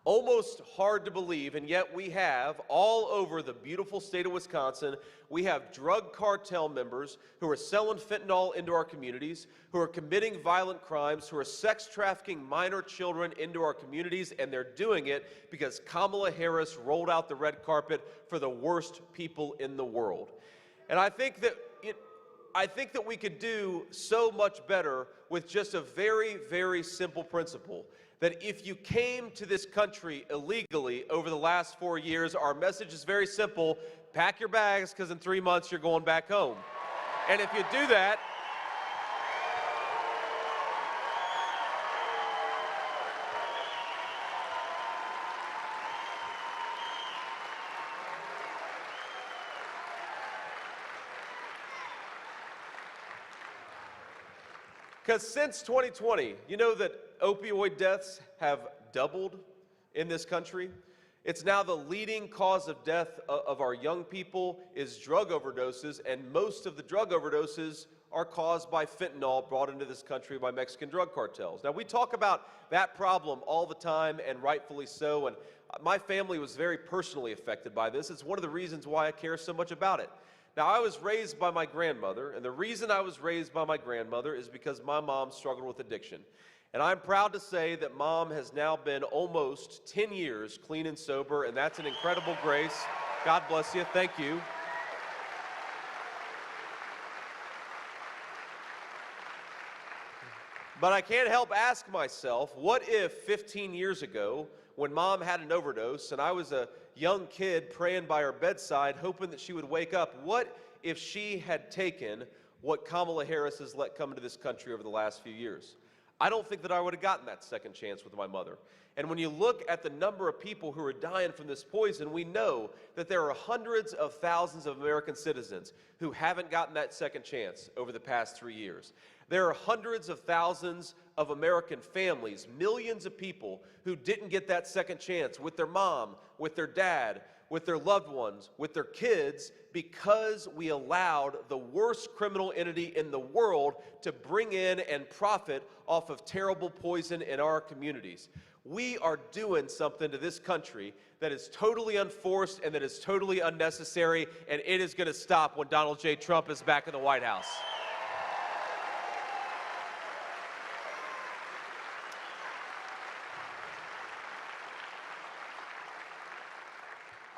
Almost hard to believe, and yet we have, all over the beautiful state of Wisconsin, we have drug cartel members who are selling fentanyl into our communities, who are committing violent crimes, who are sex trafficking minor children into our communities, and they're doing it because Kamala Harris rolled out the red carpet for the worst people in the world. And I think that we could do so much better with just a very, very simple principle. That if you came to this country illegally over the last 4 years, our message is very simple: pack your bags, because in 3 months you're going back home. And if you do that, because since 2020, you know that opioid deaths have doubled in this country. It's now the leading cause of death of our young people is drug overdoses, and most of the drug overdoses are caused by fentanyl brought into this country by Mexican drug cartels. Now, we talk about that problem all the time, and rightfully so, and my family was very personally affected by this. It's one of the reasons why I care so much about it. Now, I was raised by my grandmother, and the reason I was raised by my grandmother is because my mom struggled with addiction. And I'm proud to say that Mom has now been almost 10 years clean and sober, and that's an incredible grace. God bless you. Thank you. But I can't help ask myself, what if 15 years ago, when Mom had an overdose and I was a young kid praying by her bedside, hoping that she would wake up, what if she had taken what Kamala Harris has let come into this country over the last few years? I don't think that I would have gotten that second chance with my mother. And when you look at the number of people who are dying from this poison, we know that there are hundreds of thousands of American citizens who haven't gotten that second chance over the past 3 years. There are hundreds of thousands of American families, millions of people who didn't get that second chance with their mom, with their dad, with their loved ones, with their kids, because we allowed the worst criminal entity in the world to bring in and profit off of terrible poison in our communities. We are doing something to this country that is totally unforced and that is totally unnecessary, and it is going to stop when Donald J. Trump is back in the White House.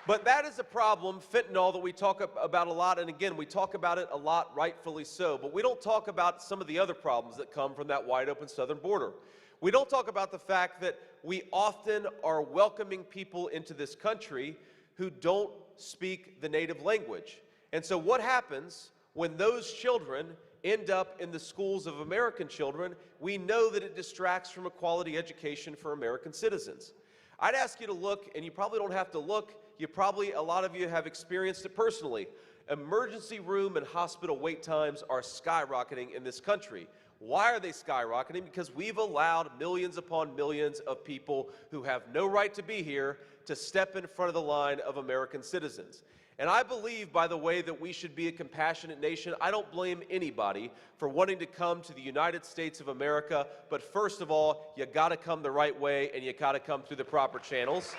But that is a problem, fentanyl, that we talk about a lot, and again, we talk about it a lot, rightfully so, but we don't talk about some of the other problems that come from that wide open southern border. We don't talk about the fact that we often are welcoming people into this country who don't speak the native language. And so what happens when those children end up in the schools of American children? We know that it distracts from a quality education for American citizens. I'd ask you to look, and you probably don't have to look, a lot of you have experienced it personally. Emergency room and hospital wait times are skyrocketing in this country. Why are they skyrocketing? Because we've allowed millions upon millions of people who have no right to be here to step in front of the line of American citizens. And I believe, by the way, that we should be a compassionate nation. I don't blame anybody for wanting to come to the United States of America, but first of all, you gotta come the right way and you gotta come through the proper channels.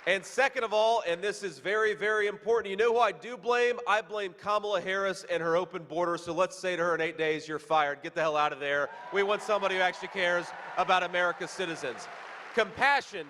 And second of all, and this is very, very important, you know who I do blame? I blame Kamala Harris and her open border. So let's say to her in 8 days, you're fired. Get the hell out of there. We want somebody who actually cares about America's citizens. Compassion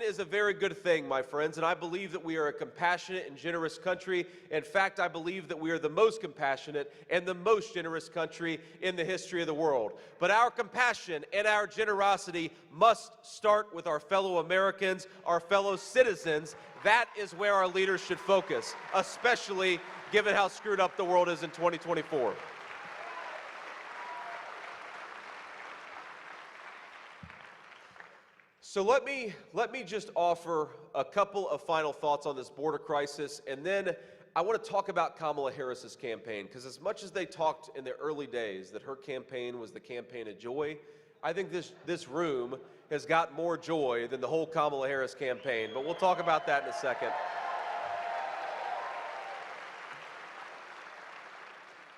is a very good thing, my friends, and I believe that we are a compassionate and generous country. In fact, I believe that we are the most compassionate and the most generous country in the history of the world. But our compassion and our generosity must start with our fellow Americans, our fellow citizens. That is where our leaders should focus, especially given how screwed up the world is in 2024. So let me just offer a couple of final thoughts on this border crisis, and then I want to talk about Kamala Harris's campaign, because as much as they talked in the early days that her campaign was the campaign of joy, I think this room has got more joy than the whole Kamala Harris campaign, but we'll talk about that in a second.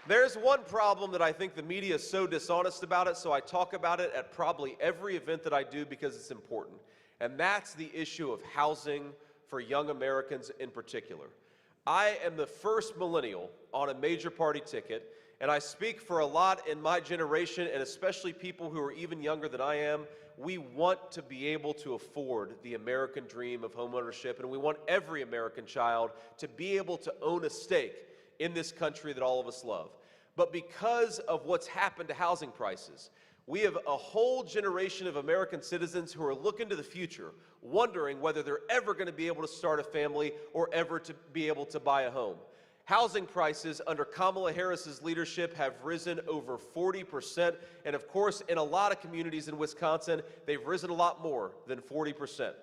There's one problem that I think the media is so dishonest about it, so I talk about it at probably every event that I do because it's important. And that's the issue of housing for young Americans in particular. I am the first millennial on a major party ticket, and I speak for a lot in my generation, and especially people who are even younger than I am. We want to be able to afford the American dream of homeownership, and we want every American child to be able to own a stake in this country that all of us love. But because of what's happened to housing prices, we have a whole generation of American citizens who are looking to the future, wondering whether they're ever going to be able to start a family or ever to be able to buy a home. Housing prices under Kamala Harris's leadership have risen over 40%, and of course, in a lot of communities in Wisconsin, they've risen a lot more than 40%.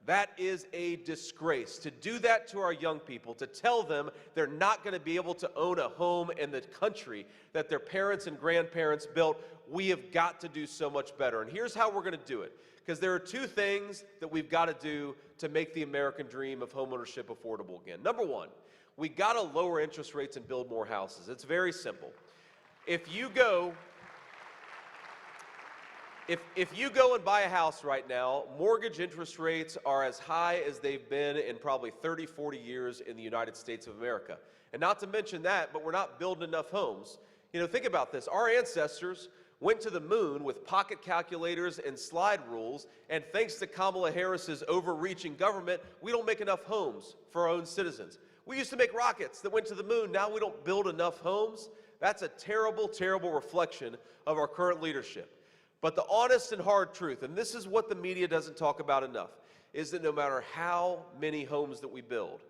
That is a disgrace. To do that to our young people, to tell them they're not going to be able to own a home in the country that their parents and grandparents built, we have got to do so much better. And here's how we're going to do it. Because there are two things that we've got to do to make the American dream of homeownership affordable again. Number one, we got to lower interest rates and build more houses. It's very simple. If you go and buy a house right now, mortgage interest rates are as high as they've been in probably 30, 40 years in the United States of America. And not to mention that, but we're not building enough homes. You know, think about this. Our ancestors went to the moon with pocket calculators and slide rules, and thanks to Kamala Harris's overreaching government, we don't make enough homes for our own citizens. We used to make rockets that went to the moon. Now we don't build enough homes. That's a terrible, terrible reflection of our current leadership. But the honest and hard truth, and this is what the media doesn't talk about enough, is that no matter how many homes that we build,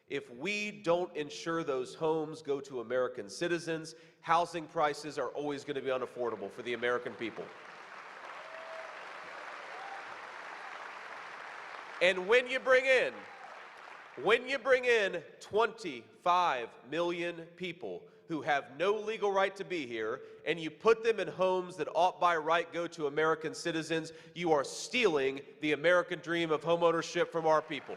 if we don't ensure those homes go to American citizens, housing prices are always going to be unaffordable for the American people. And when you bring in 25 million people who have no legal right to be here, and you put them in homes that ought by right go to American citizens, you are stealing the American dream of homeownership from our people.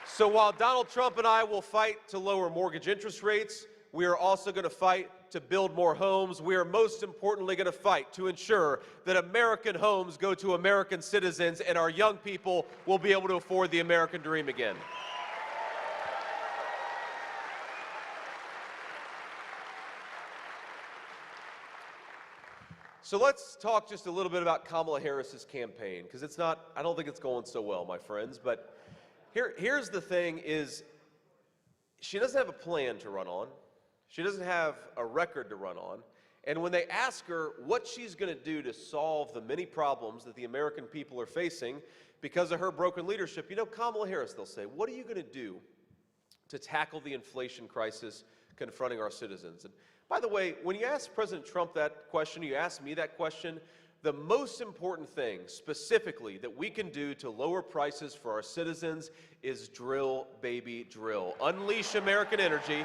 So while Donald Trump and I will fight to lower mortgage interest rates, we are also going to fight to build more homes. We are most importantly going to fight to ensure that American homes go to American citizens and our young people will be able to afford the American dream again. So let's talk just a little bit about Kamala Harris's campaign, because I don't think it's going so well, my friends. But here's the thing is, she doesn't have a plan to run on. She doesn't have a record to run on. And when they ask her what she's going to do to solve the many problems that the American people are facing because of her broken leadership, you know, Kamala Harris, they'll say, what are you going to do to tackle the inflation crisis confronting our citizens? And by the way, when you ask President Trump that question, you ask me that question, the most important thing specifically that we can do to lower prices for our citizens is drill, baby, drill. Unleash American energy.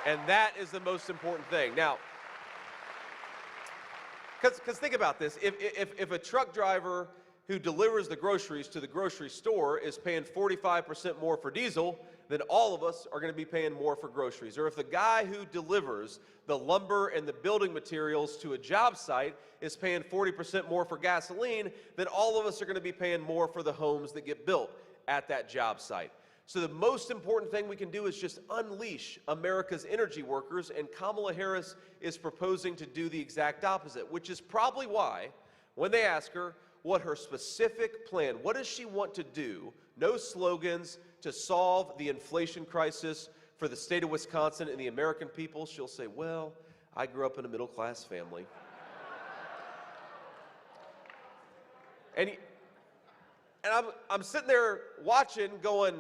And that is the most important thing. Now, because think about this. If a truck driver who delivers the groceries to the grocery store is paying 45% more for diesel, then all of us are going to be paying more for groceries. Or if the guy who delivers the lumber and the building materials to a job site is paying 40% more for gasoline, then all of us are going to be paying more for the homes that get built at that job site. So the most important thing we can do is just unleash America's energy workers, and Kamala Harris is proposing to do the exact opposite, which is probably why when they ask her what her specific plan, what does she want to do, no slogans, to solve the inflation crisis for the state of Wisconsin and the American people, she'll say, well, I grew up in a middle-class family. And I'm sitting there watching going,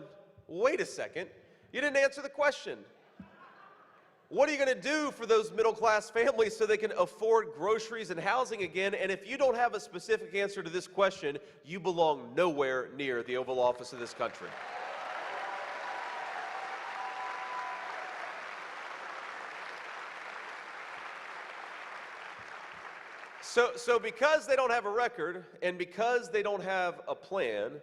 wait a second, you didn't answer the question. What are you going to do for those middle-class families so they can afford groceries and housing again? And if you don't have a specific answer to this question, you belong nowhere near the Oval Office of this country. So because they don't have a record and because they don't have a plan,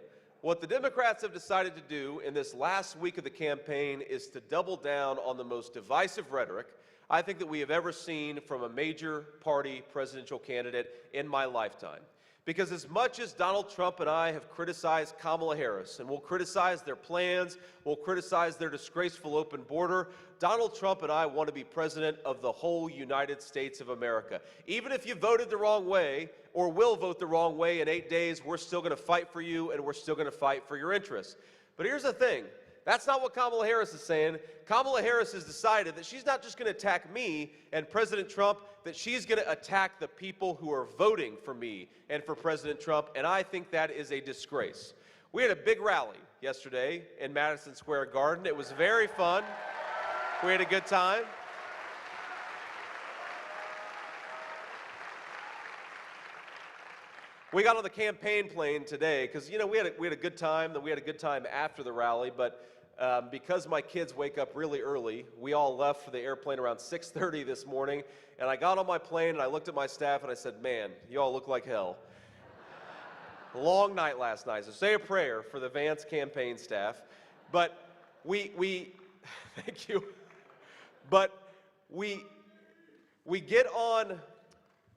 what the Democrats have decided to do in this last week of the campaign is to double down on the most divisive rhetoric I think that we have ever seen from a major party presidential candidate in my lifetime. Because as much as Donald Trump and I have criticized Kamala Harris, and we'll criticize their plans, we'll criticize their disgraceful open border, Donald Trump and I want to be president of the whole United States of America. Even if you voted the wrong way, or will vote the wrong way in 8 days, we're still going to fight for you, and we're still going to fight for your interests. But here's the thing. That's not what Kamala Harris is saying. Kamala Harris has decided that she's not just going to attack me and President Trump, that she's going to attack the people who are voting for me and for President Trump, and I think that is a disgrace. We had a big rally yesterday in Madison Square Garden. It was very fun. We had a good time. We got on the campaign plane today because, you know, we had a good time. Then we had a good time after the rally, but because my kids wake up really early, we all left for the airplane around 6:30 this morning, and I got on my plane and I looked at my staff and I said, man, you all look like hell. Long night last night, so say a prayer for the Vance campaign staff. But we thank you. But we get on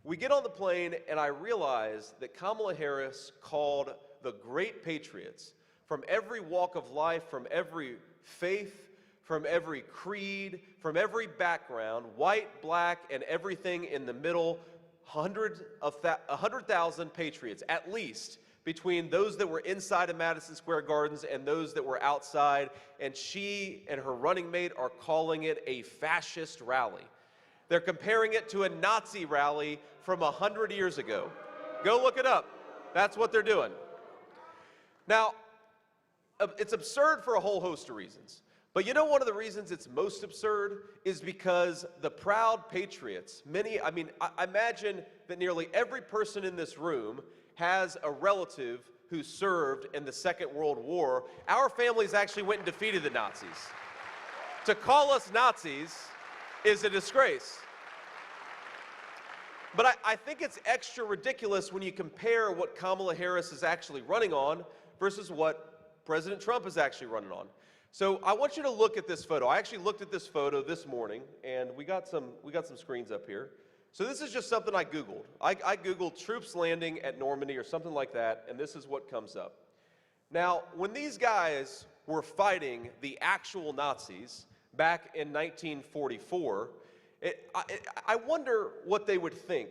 the plane, and I realized that Kamala Harris called the great patriots from every walk of life, from every faith, from every creed, from every background, white, black, and everything in the middle, 100,000 patriots, at least, between those that were inside of Madison Square Gardens and those that were outside, and she and her running mate are calling it a fascist rally. They're comparing it to a Nazi rally from 100 years ago. Go look it up. That's what they're doing. Now, it's absurd for a whole host of reasons. But you know one of the reasons it's most absurd is because the proud patriots, I imagine that nearly every person in this room has a relative who served in the Second World War. Our families actually went and defeated the Nazis. To call us Nazis is a disgrace. But I think it's extra ridiculous when you compare what Kamala Harris is actually running on versus what President Trump is actually running on. So I want you to look at this photo. I actually looked at this photo this morning, and we got some screens up here. So this is just something I Googled. I Googled troops landing at Normandy or something like that, and this is what comes up. Now, when these guys were fighting the actual Nazis back in 1944, I wonder what they would think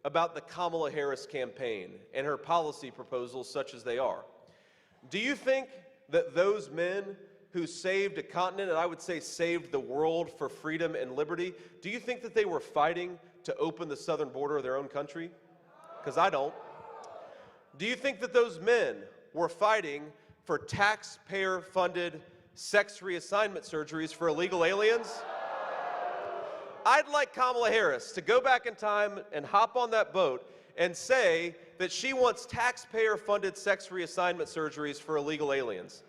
about the Kamala Harris campaign and her policy proposals such as they are. Do you think that those men who saved a continent, and I would say saved the world for freedom and liberty, do you think that they were fighting to open the southern border of their own country? Because I don't. Do you think that those men were fighting for taxpayer-funded sex reassignment surgeries for illegal aliens? I'd like Kamala Harris to go back in time and hop on that boat and say that she wants taxpayer-funded sex reassignment surgeries for illegal aliens.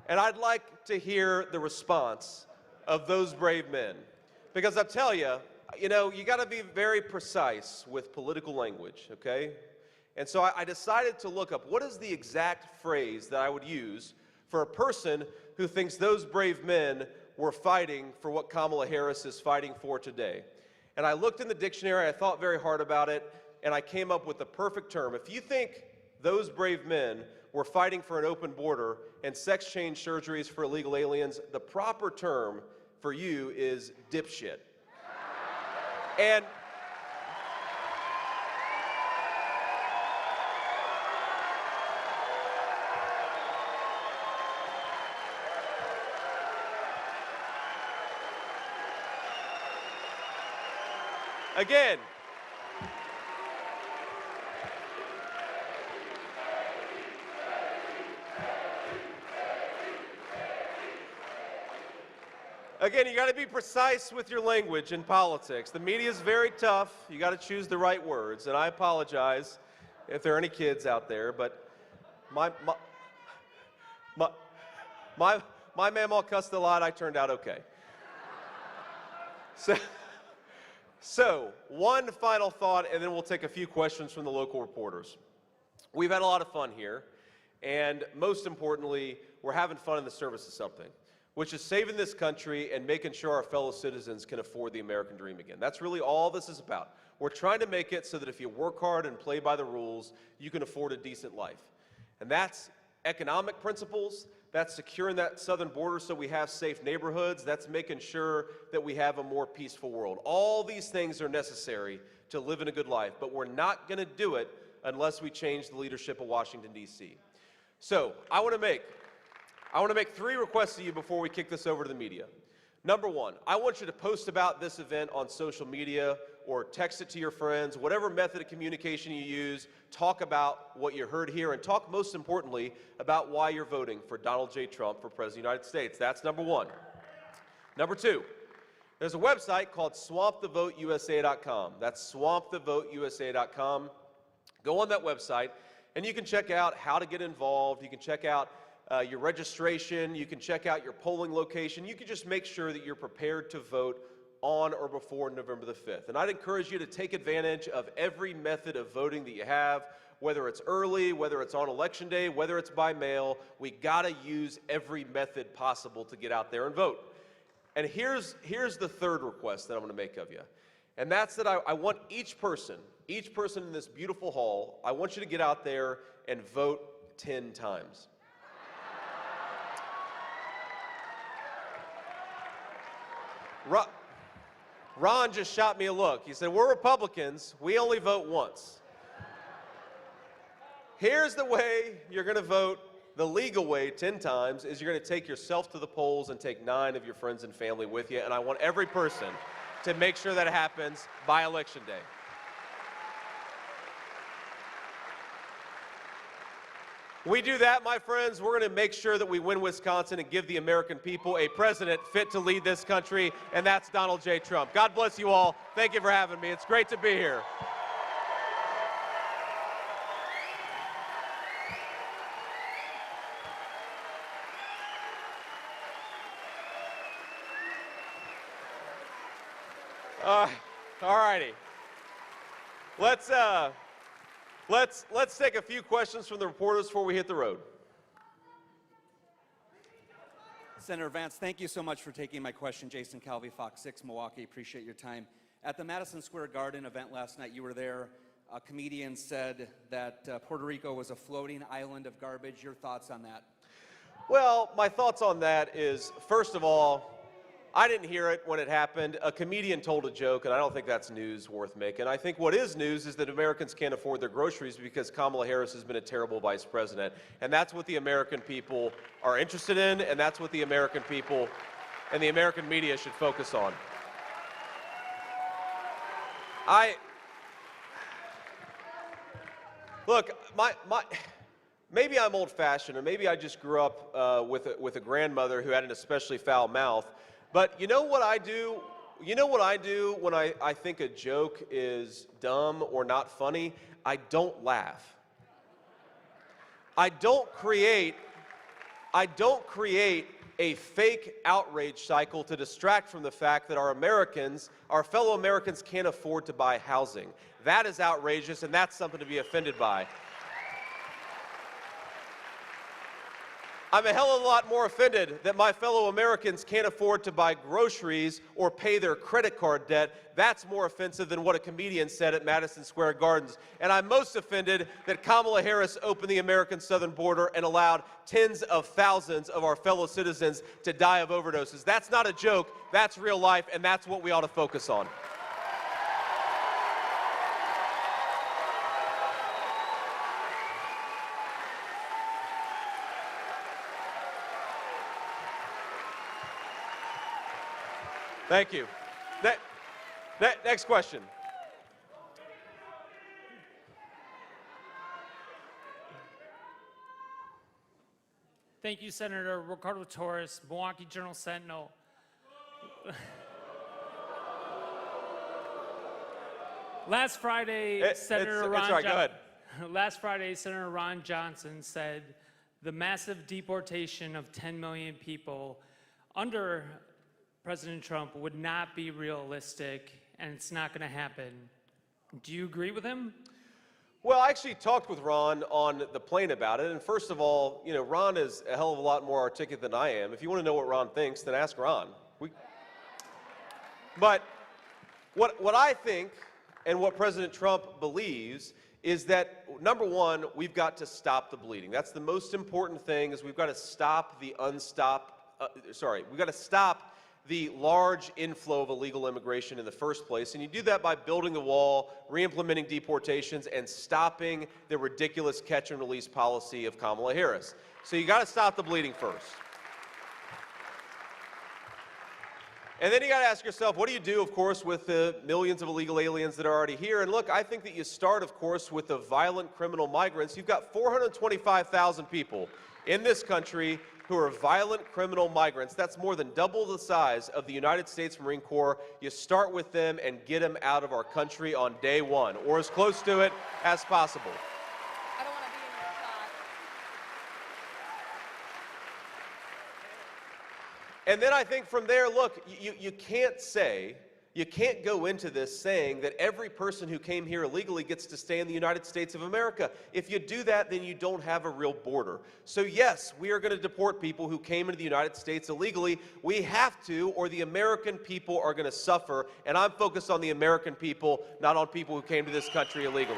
And I'd like to hear the response of those brave men. Because I'll tell you, you know, you got to be very precise with political language, okay? And so I decided to look up what is the exact phrase that I would use for a person who thinks those brave men were fighting for what Kamala Harris is fighting for today. And I looked in the dictionary, I thought very hard about it, and I came up with the perfect term. If you think those brave men were fighting for an open border and sex change surgeries for illegal aliens, the proper term for you is dipshit. And again, you got to be precise with your language in politics. The media is very tough. You got to choose the right words. And I apologize if there are any kids out there, but my mamaw cussed a lot. I turned out okay. So, one final thought, and then we'll take a few questions from the local reporters. We've had a lot of fun here, and most importantly, we're having fun in the service of something, which is saving this country and making sure our fellow citizens can afford the American dream again. That's really all this is about. We're trying to make it so that if you work hard and play by the rules, you can afford a decent life. And that's economic principles, that's securing that southern border so we have safe neighborhoods, that's making sure that we have a more peaceful world. All these things are necessary to live in a good life, but we're not going to do it unless we change the leadership of Washington, D.C. So I want to make 3 requests to you before we kick this over to the media. Number 1, I want you to post about this event on social media or text it to your friends, whatever method of communication you use. Talk about what you heard here and talk, most importantly, about why you're voting for Donald J. Trump for President of the United States. That's number 1. Number 2, there's a website called swampthevoteusa.com. That's swampthevoteusa.com. Go on that website and you can check out how to get involved. You can check out your registration, you can check out your polling location, you can just make sure that you're prepared to vote on or before November the 5th. And I'd encourage you to take advantage of every method of voting that you have, whether it's early, whether it's on election day, whether it's by mail. We gotta use every method possible to get out there and vote. And here's the third request that I'm gonna make of you. And that's that I want each person in this beautiful hall, I want you to get out there and vote 10 times. Ron just shot me a look. He said, we're Republicans, we only vote once. Here's the way you're going to vote the legal way 10 times is you're going to take yourself to the polls and take 9 of your friends and family with you, and I want every person to make sure that happens by Election Day. We do that, my friends, we're going to make sure that we win Wisconsin and give the American people a president fit to lead this country, and that's Donald J. Trump. God bless you all. Thank you for having me. It's great to be here. All righty. Let's take a few questions from the reporters before we hit the road. Senator Vance, thank you so much for taking my question. Jason Calvi, Fox 6, Milwaukee. Appreciate your time. At the Madison Square Garden event last night, you were there. A comedian said that Puerto Rico was a floating island of garbage. Your thoughts on that? Well, my thoughts on that is, first of all, I didn't hear it when it happened. A comedian told a joke, and I don't think that's news worth making. I think what is news is that Americans can't afford their groceries because Kamala Harris has been a terrible vice president. And that's what the American people are interested in, and that's what the American people and the American media should focus on. Look, maybe I'm old-fashioned, or maybe I just grew up with a grandmother who had an especially foul mouth. But you know what I do? You know what I do when I think a joke is dumb or not funny? I don't laugh. I don't create a fake outrage cycle to distract from the fact that our fellow Americans can't afford to buy housing. That is outrageous, and that's something to be offended by. I'm a hell of a lot more offended that my fellow Americans can't afford to buy groceries or pay their credit card debt. That's more offensive than what a comedian said at Madison Square Gardens. And I'm most offended that Kamala Harris opened the American southern border and allowed tens of thousands of our fellow citizens to die of overdoses. That's not a joke, that's real life, and that's what we ought to focus on. Thank you. Next question. Thank you, Senator Ricardo Torres, Milwaukee Journal-Sentinel. Last Friday, Senator Ron Johnson said the massive deportation of 10 million people under President Trump would not be realistic, and it's not going to happen. Do you agree with him? Well, I actually talked with Ron on the plane about it, and first of all, you know, Ron is a hell of a lot more articulate than I am. If you want to know what Ron thinks, then ask Ron. But what I think and what President Trump believes is that, number one, we've got to stop the bleeding. That's the most important thing, is we've got to stop the we've got to stop the large inflow of illegal immigration in the first place. And you do that by building the wall, re-implementing deportations, and stopping the ridiculous catch and release policy of Kamala Harris. So you got to stop the bleeding first. And then you got to ask yourself, what do you do, of course, with the millions of illegal aliens that are already here? And look, I think that you start, of course, with the violent criminal migrants. You've got 425,000 people in this country who are violent criminal migrants. That's more than double the size of the United States Marine Corps. You start with them and get them out of our country on day one, or as close to it as possible. I don't want to be in your shot. And then I think from there, look, you can't go into this saying that every person who came here illegally gets to stay in the United States of America. If you do that, then you don't have a real border. So yes, we are going to deport people who came into the United States illegally. We have to, or the American people are going to suffer. And I'm focused on the American people, not on people who came to this country illegally.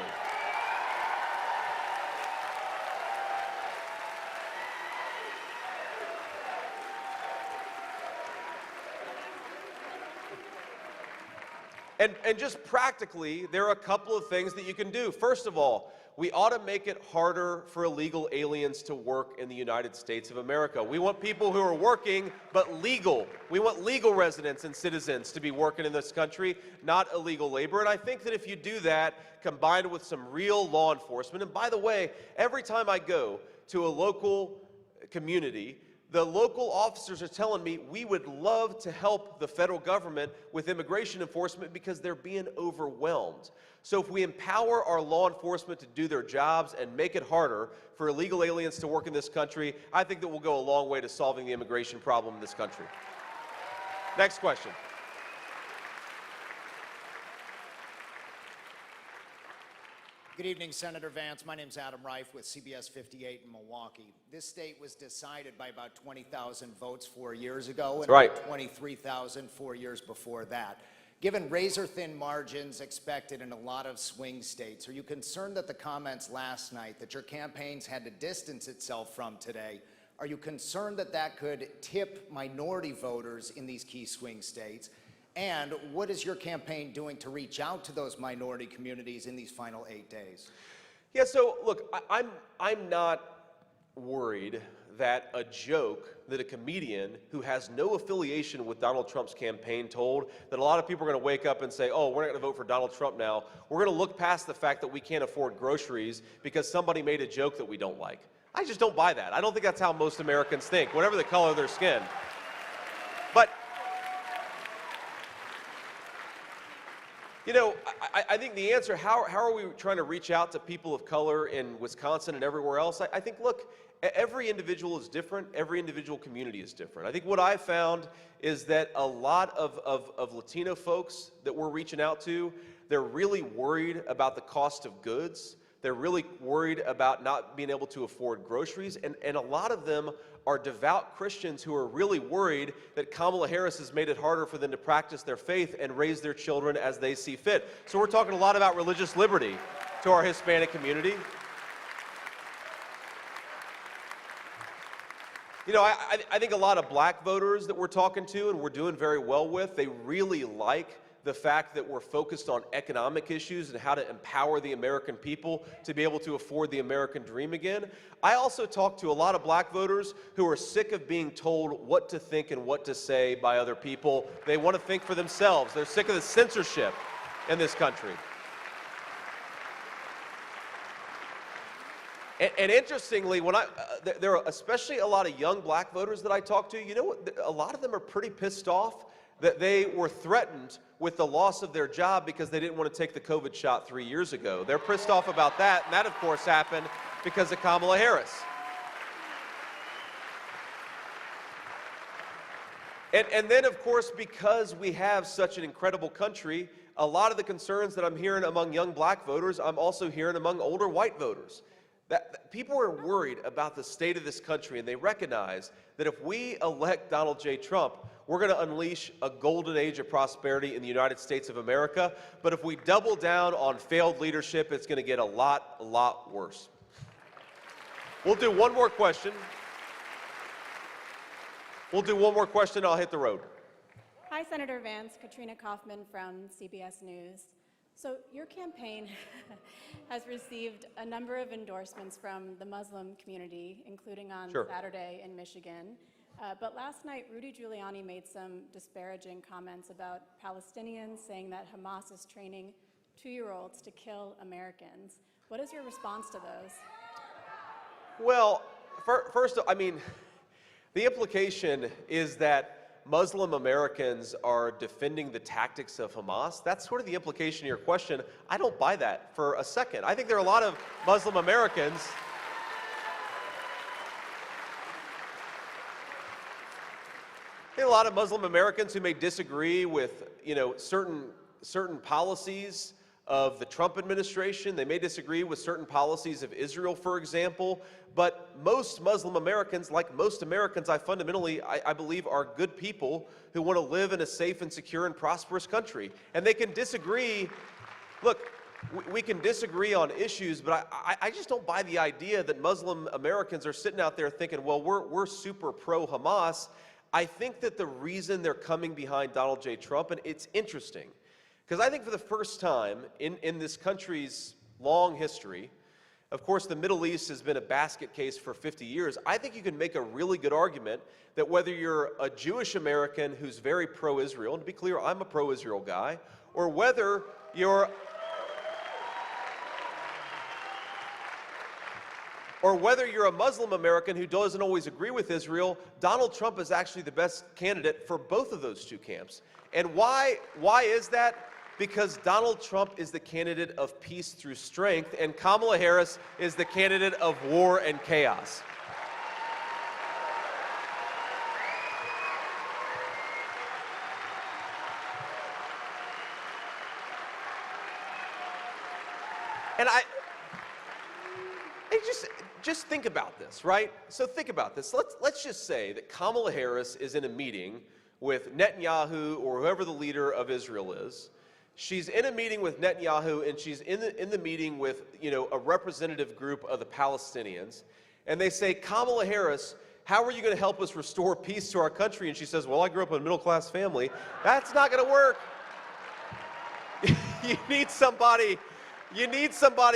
And just practically, there are a couple of things that you can do. First of all, we ought to make it harder for illegal aliens to work in the United States of America. We want people who are working, but legal. We want legal residents and citizens to be working in this country, not illegal labor. And I think that if you do that, combined with some real law enforcement, and by the way, every time I go to a local community, the local officers are telling me we would love to help the federal government with immigration enforcement because they're being overwhelmed. So if we empower our law enforcement to do their jobs and make it harder for illegal aliens to work in this country, I think that we'll go a long way to solving the immigration problem in this country. Next question. Good evening, Senator Vance. My name's Adam Reif with CBS 58 in Milwaukee. This state was decided by about 20,000 votes 4 years ago, and right. about 23,000 4 years before that. Given razor-thin margins expected in a lot of swing states, are you concerned that the comments last night that your campaigns had to distance itself from today, are you concerned that that could tip minority voters in these key swing states? And what is your campaign doing to reach out to those minority communities in these final 8 days? Yeah, so look, I'm not worried that a joke that a comedian who has no affiliation with Donald Trump's campaign told, that a lot of people are going to wake up and say, oh, we're not going to vote for Donald Trump now. We're going to look past the fact that we can't afford groceries because somebody made a joke that we don't like. I just don't buy that. I don't think that's how most Americans think, whatever the color of their skin. But you know, I think the answer, how are we trying to reach out to people of color in Wisconsin and everywhere else? I think, look, every individual is different. Every individual community is different. I think what I've found is that a lot of Latino folks that we're reaching out to, they're really worried about the cost of goods. They're really worried about not being able to afford groceries, and a lot of them are devout Christians who are really worried that Kamala Harris has made it harder for them to practice their faith and raise their children as they see fit. So we're talking a lot about religious liberty to our Hispanic community. You know, I think a lot of black voters that we're talking to and we're doing very well with, they really like the fact that we're focused on economic issues and how to empower the American people to be able to afford the American dream again. I also talk to a lot of black voters who are sick of being told what to think and what to say by other people. They want to think for themselves. They're sick of the censorship in this country. And interestingly, when there are especially a lot of young black voters that I talk to, you know what, a lot of them are pretty pissed off that they were threatened with the loss of their job because they didn't want to take the COVID shot 3 years ago. They're pissed off about that, and that, of course, happened because of Kamala Harris. And then, of course, because we have such an incredible country, a lot of the concerns that I'm hearing among young black voters, I'm also hearing among older white voters. That people are worried about the state of this country, and they recognize that if we elect Donald J. Trump, we're going to unleash a golden age of prosperity in the United States of America. But if we double down on failed leadership, it's going to get a lot worse. We'll do one more question. I'll hit the road. Hi, Senator Vance. Katrina Kaufman from CBS News. So your campaign has received a number of endorsements from the Muslim community, including on Saturday in Michigan. But last night, Rudy Giuliani made some disparaging comments about Palestinians, saying that Hamas is training 2-year-olds to kill Americans. What is your response to those? Well, first, I mean, the implication is that Muslim Americans are defending the tactics of Hamas. That's sort of the implication of your question. I don't buy that for a second. I think there are a lot of Muslim Americans who may disagree with, you know, certain policies of the Trump administration. They may disagree with certain policies of Israel, for example. But most Muslim Americans, like most Americans, I believe are good people who want to live in a safe and secure and prosperous country. And they can disagree. Look, we can disagree on issues, but I just don't buy the idea that Muslim Americans are sitting out there thinking, well, we're super pro-Hamas. I think that the reason they're coming behind Donald J. Trump, and it's interesting, because I think for the first time in this country's long history, of course, the Middle East has been a basket case for 50 years. I think you can make a really good argument that whether you're a Jewish American who's very pro-Israel, and to be clear, I'm a pro-Israel guy, or whether you're a Muslim American who doesn't always agree with Israel, Donald Trump is actually the best candidate for both of those two camps. And why is that? Because Donald Trump is the candidate of peace through strength, and Kamala Harris is the candidate of war and chaos. And just think about this, right? So think about this. Let's just say that Kamala Harris is in a meeting with Netanyahu or whoever the leader of Israel is. She's in a meeting with Netanyahu, and she's in the meeting with, you know, a representative group of the Palestinians, and they say, Kamala Harris, how are you going to help us restore peace to our country? And she says, well, I grew up in a middle-class family. That's not going to work. You need somebody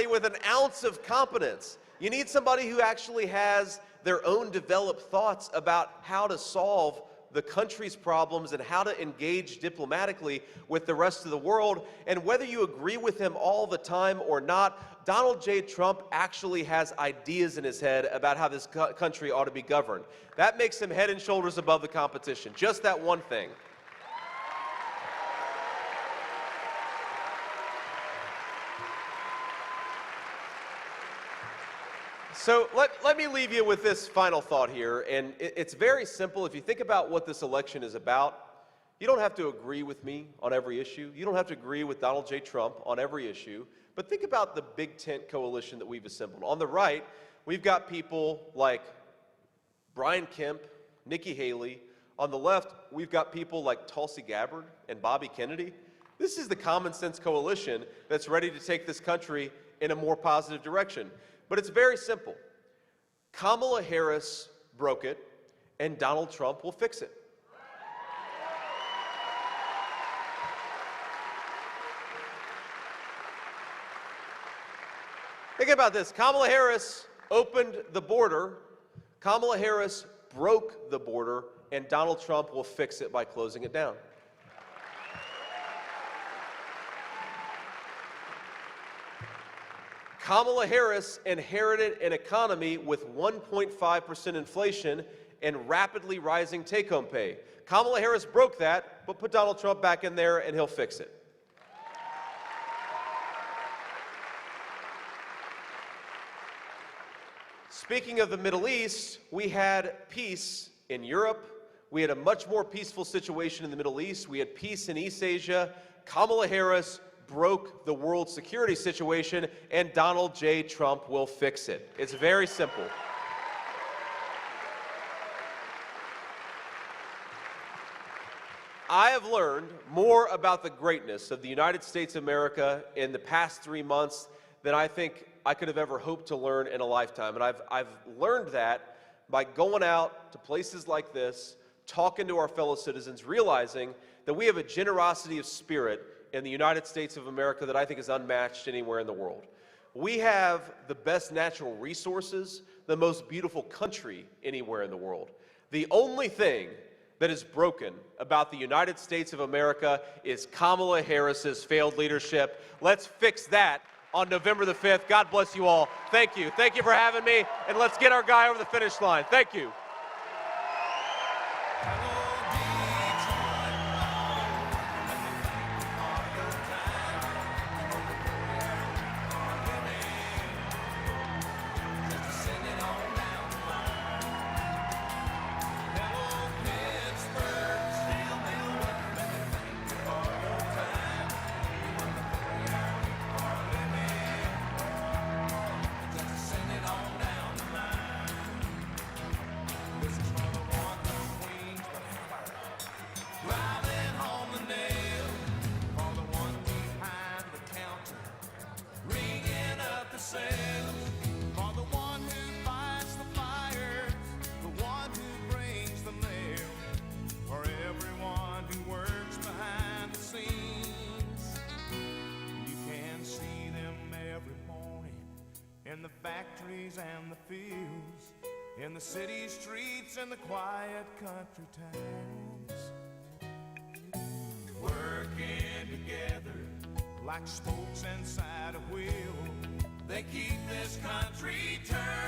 with an ounce of competence. You need somebody who actually has their own developed thoughts about how to solve the country's problems and how to engage diplomatically with the rest of the world. And whether you agree with him all the time or not, Donald J. Trump actually has ideas in his head about how this country ought to be governed. That makes him head and shoulders above the competition. Just that one thing. So let me leave you with this final thought here, and it's very simple. If you think about what this election is about, you don't have to agree with me on every issue. You don't have to agree with Donald J. Trump on every issue, But think about the big tent coalition that we've assembled. On the right, we've got people like Brian Kemp, Nikki Haley. On the left, we've got people like Tulsi Gabbard and Bobby Kennedy. This is the common sense coalition that's ready to take this country in a more positive direction. But it's very simple. Kamala Harris broke it, and Donald Trump will fix it. Think about this. Kamala Harris opened the border. Kamala Harris broke the border, and Donald Trump will fix it by closing it down. Kamala Harris inherited an economy with 1.5% inflation and rapidly rising take-home pay. Kamala Harris broke that, but put Donald Trump back in there and he'll fix it. Speaking of the Middle East, we had peace in Europe. We had a much more peaceful situation in the Middle East. We had peace in East Asia. Kamala Harris broke the world security situation, and Donald J. Trump will fix it. It's very simple. I have learned more about the greatness of the United States of America in the past 3 months than I think I could have ever hoped to learn in a lifetime. And I've learned that by going out to places like this, talking to our fellow citizens, realizing that we have a generosity of spirit in the United States of America that I think is unmatched anywhere in the world. We have the best natural resources, the most beautiful country anywhere in the world. The only thing that is broken about the United States of America is Kamala Harris's failed leadership. Let's fix that on November the 5th. God bless you all. Thank you. Thank you for having me, and let's get our guy over the finish line. Thank you. In the factories and the fields, in the city streets and the quiet country towns, working together like spokes inside a wheel, they keep this country turning.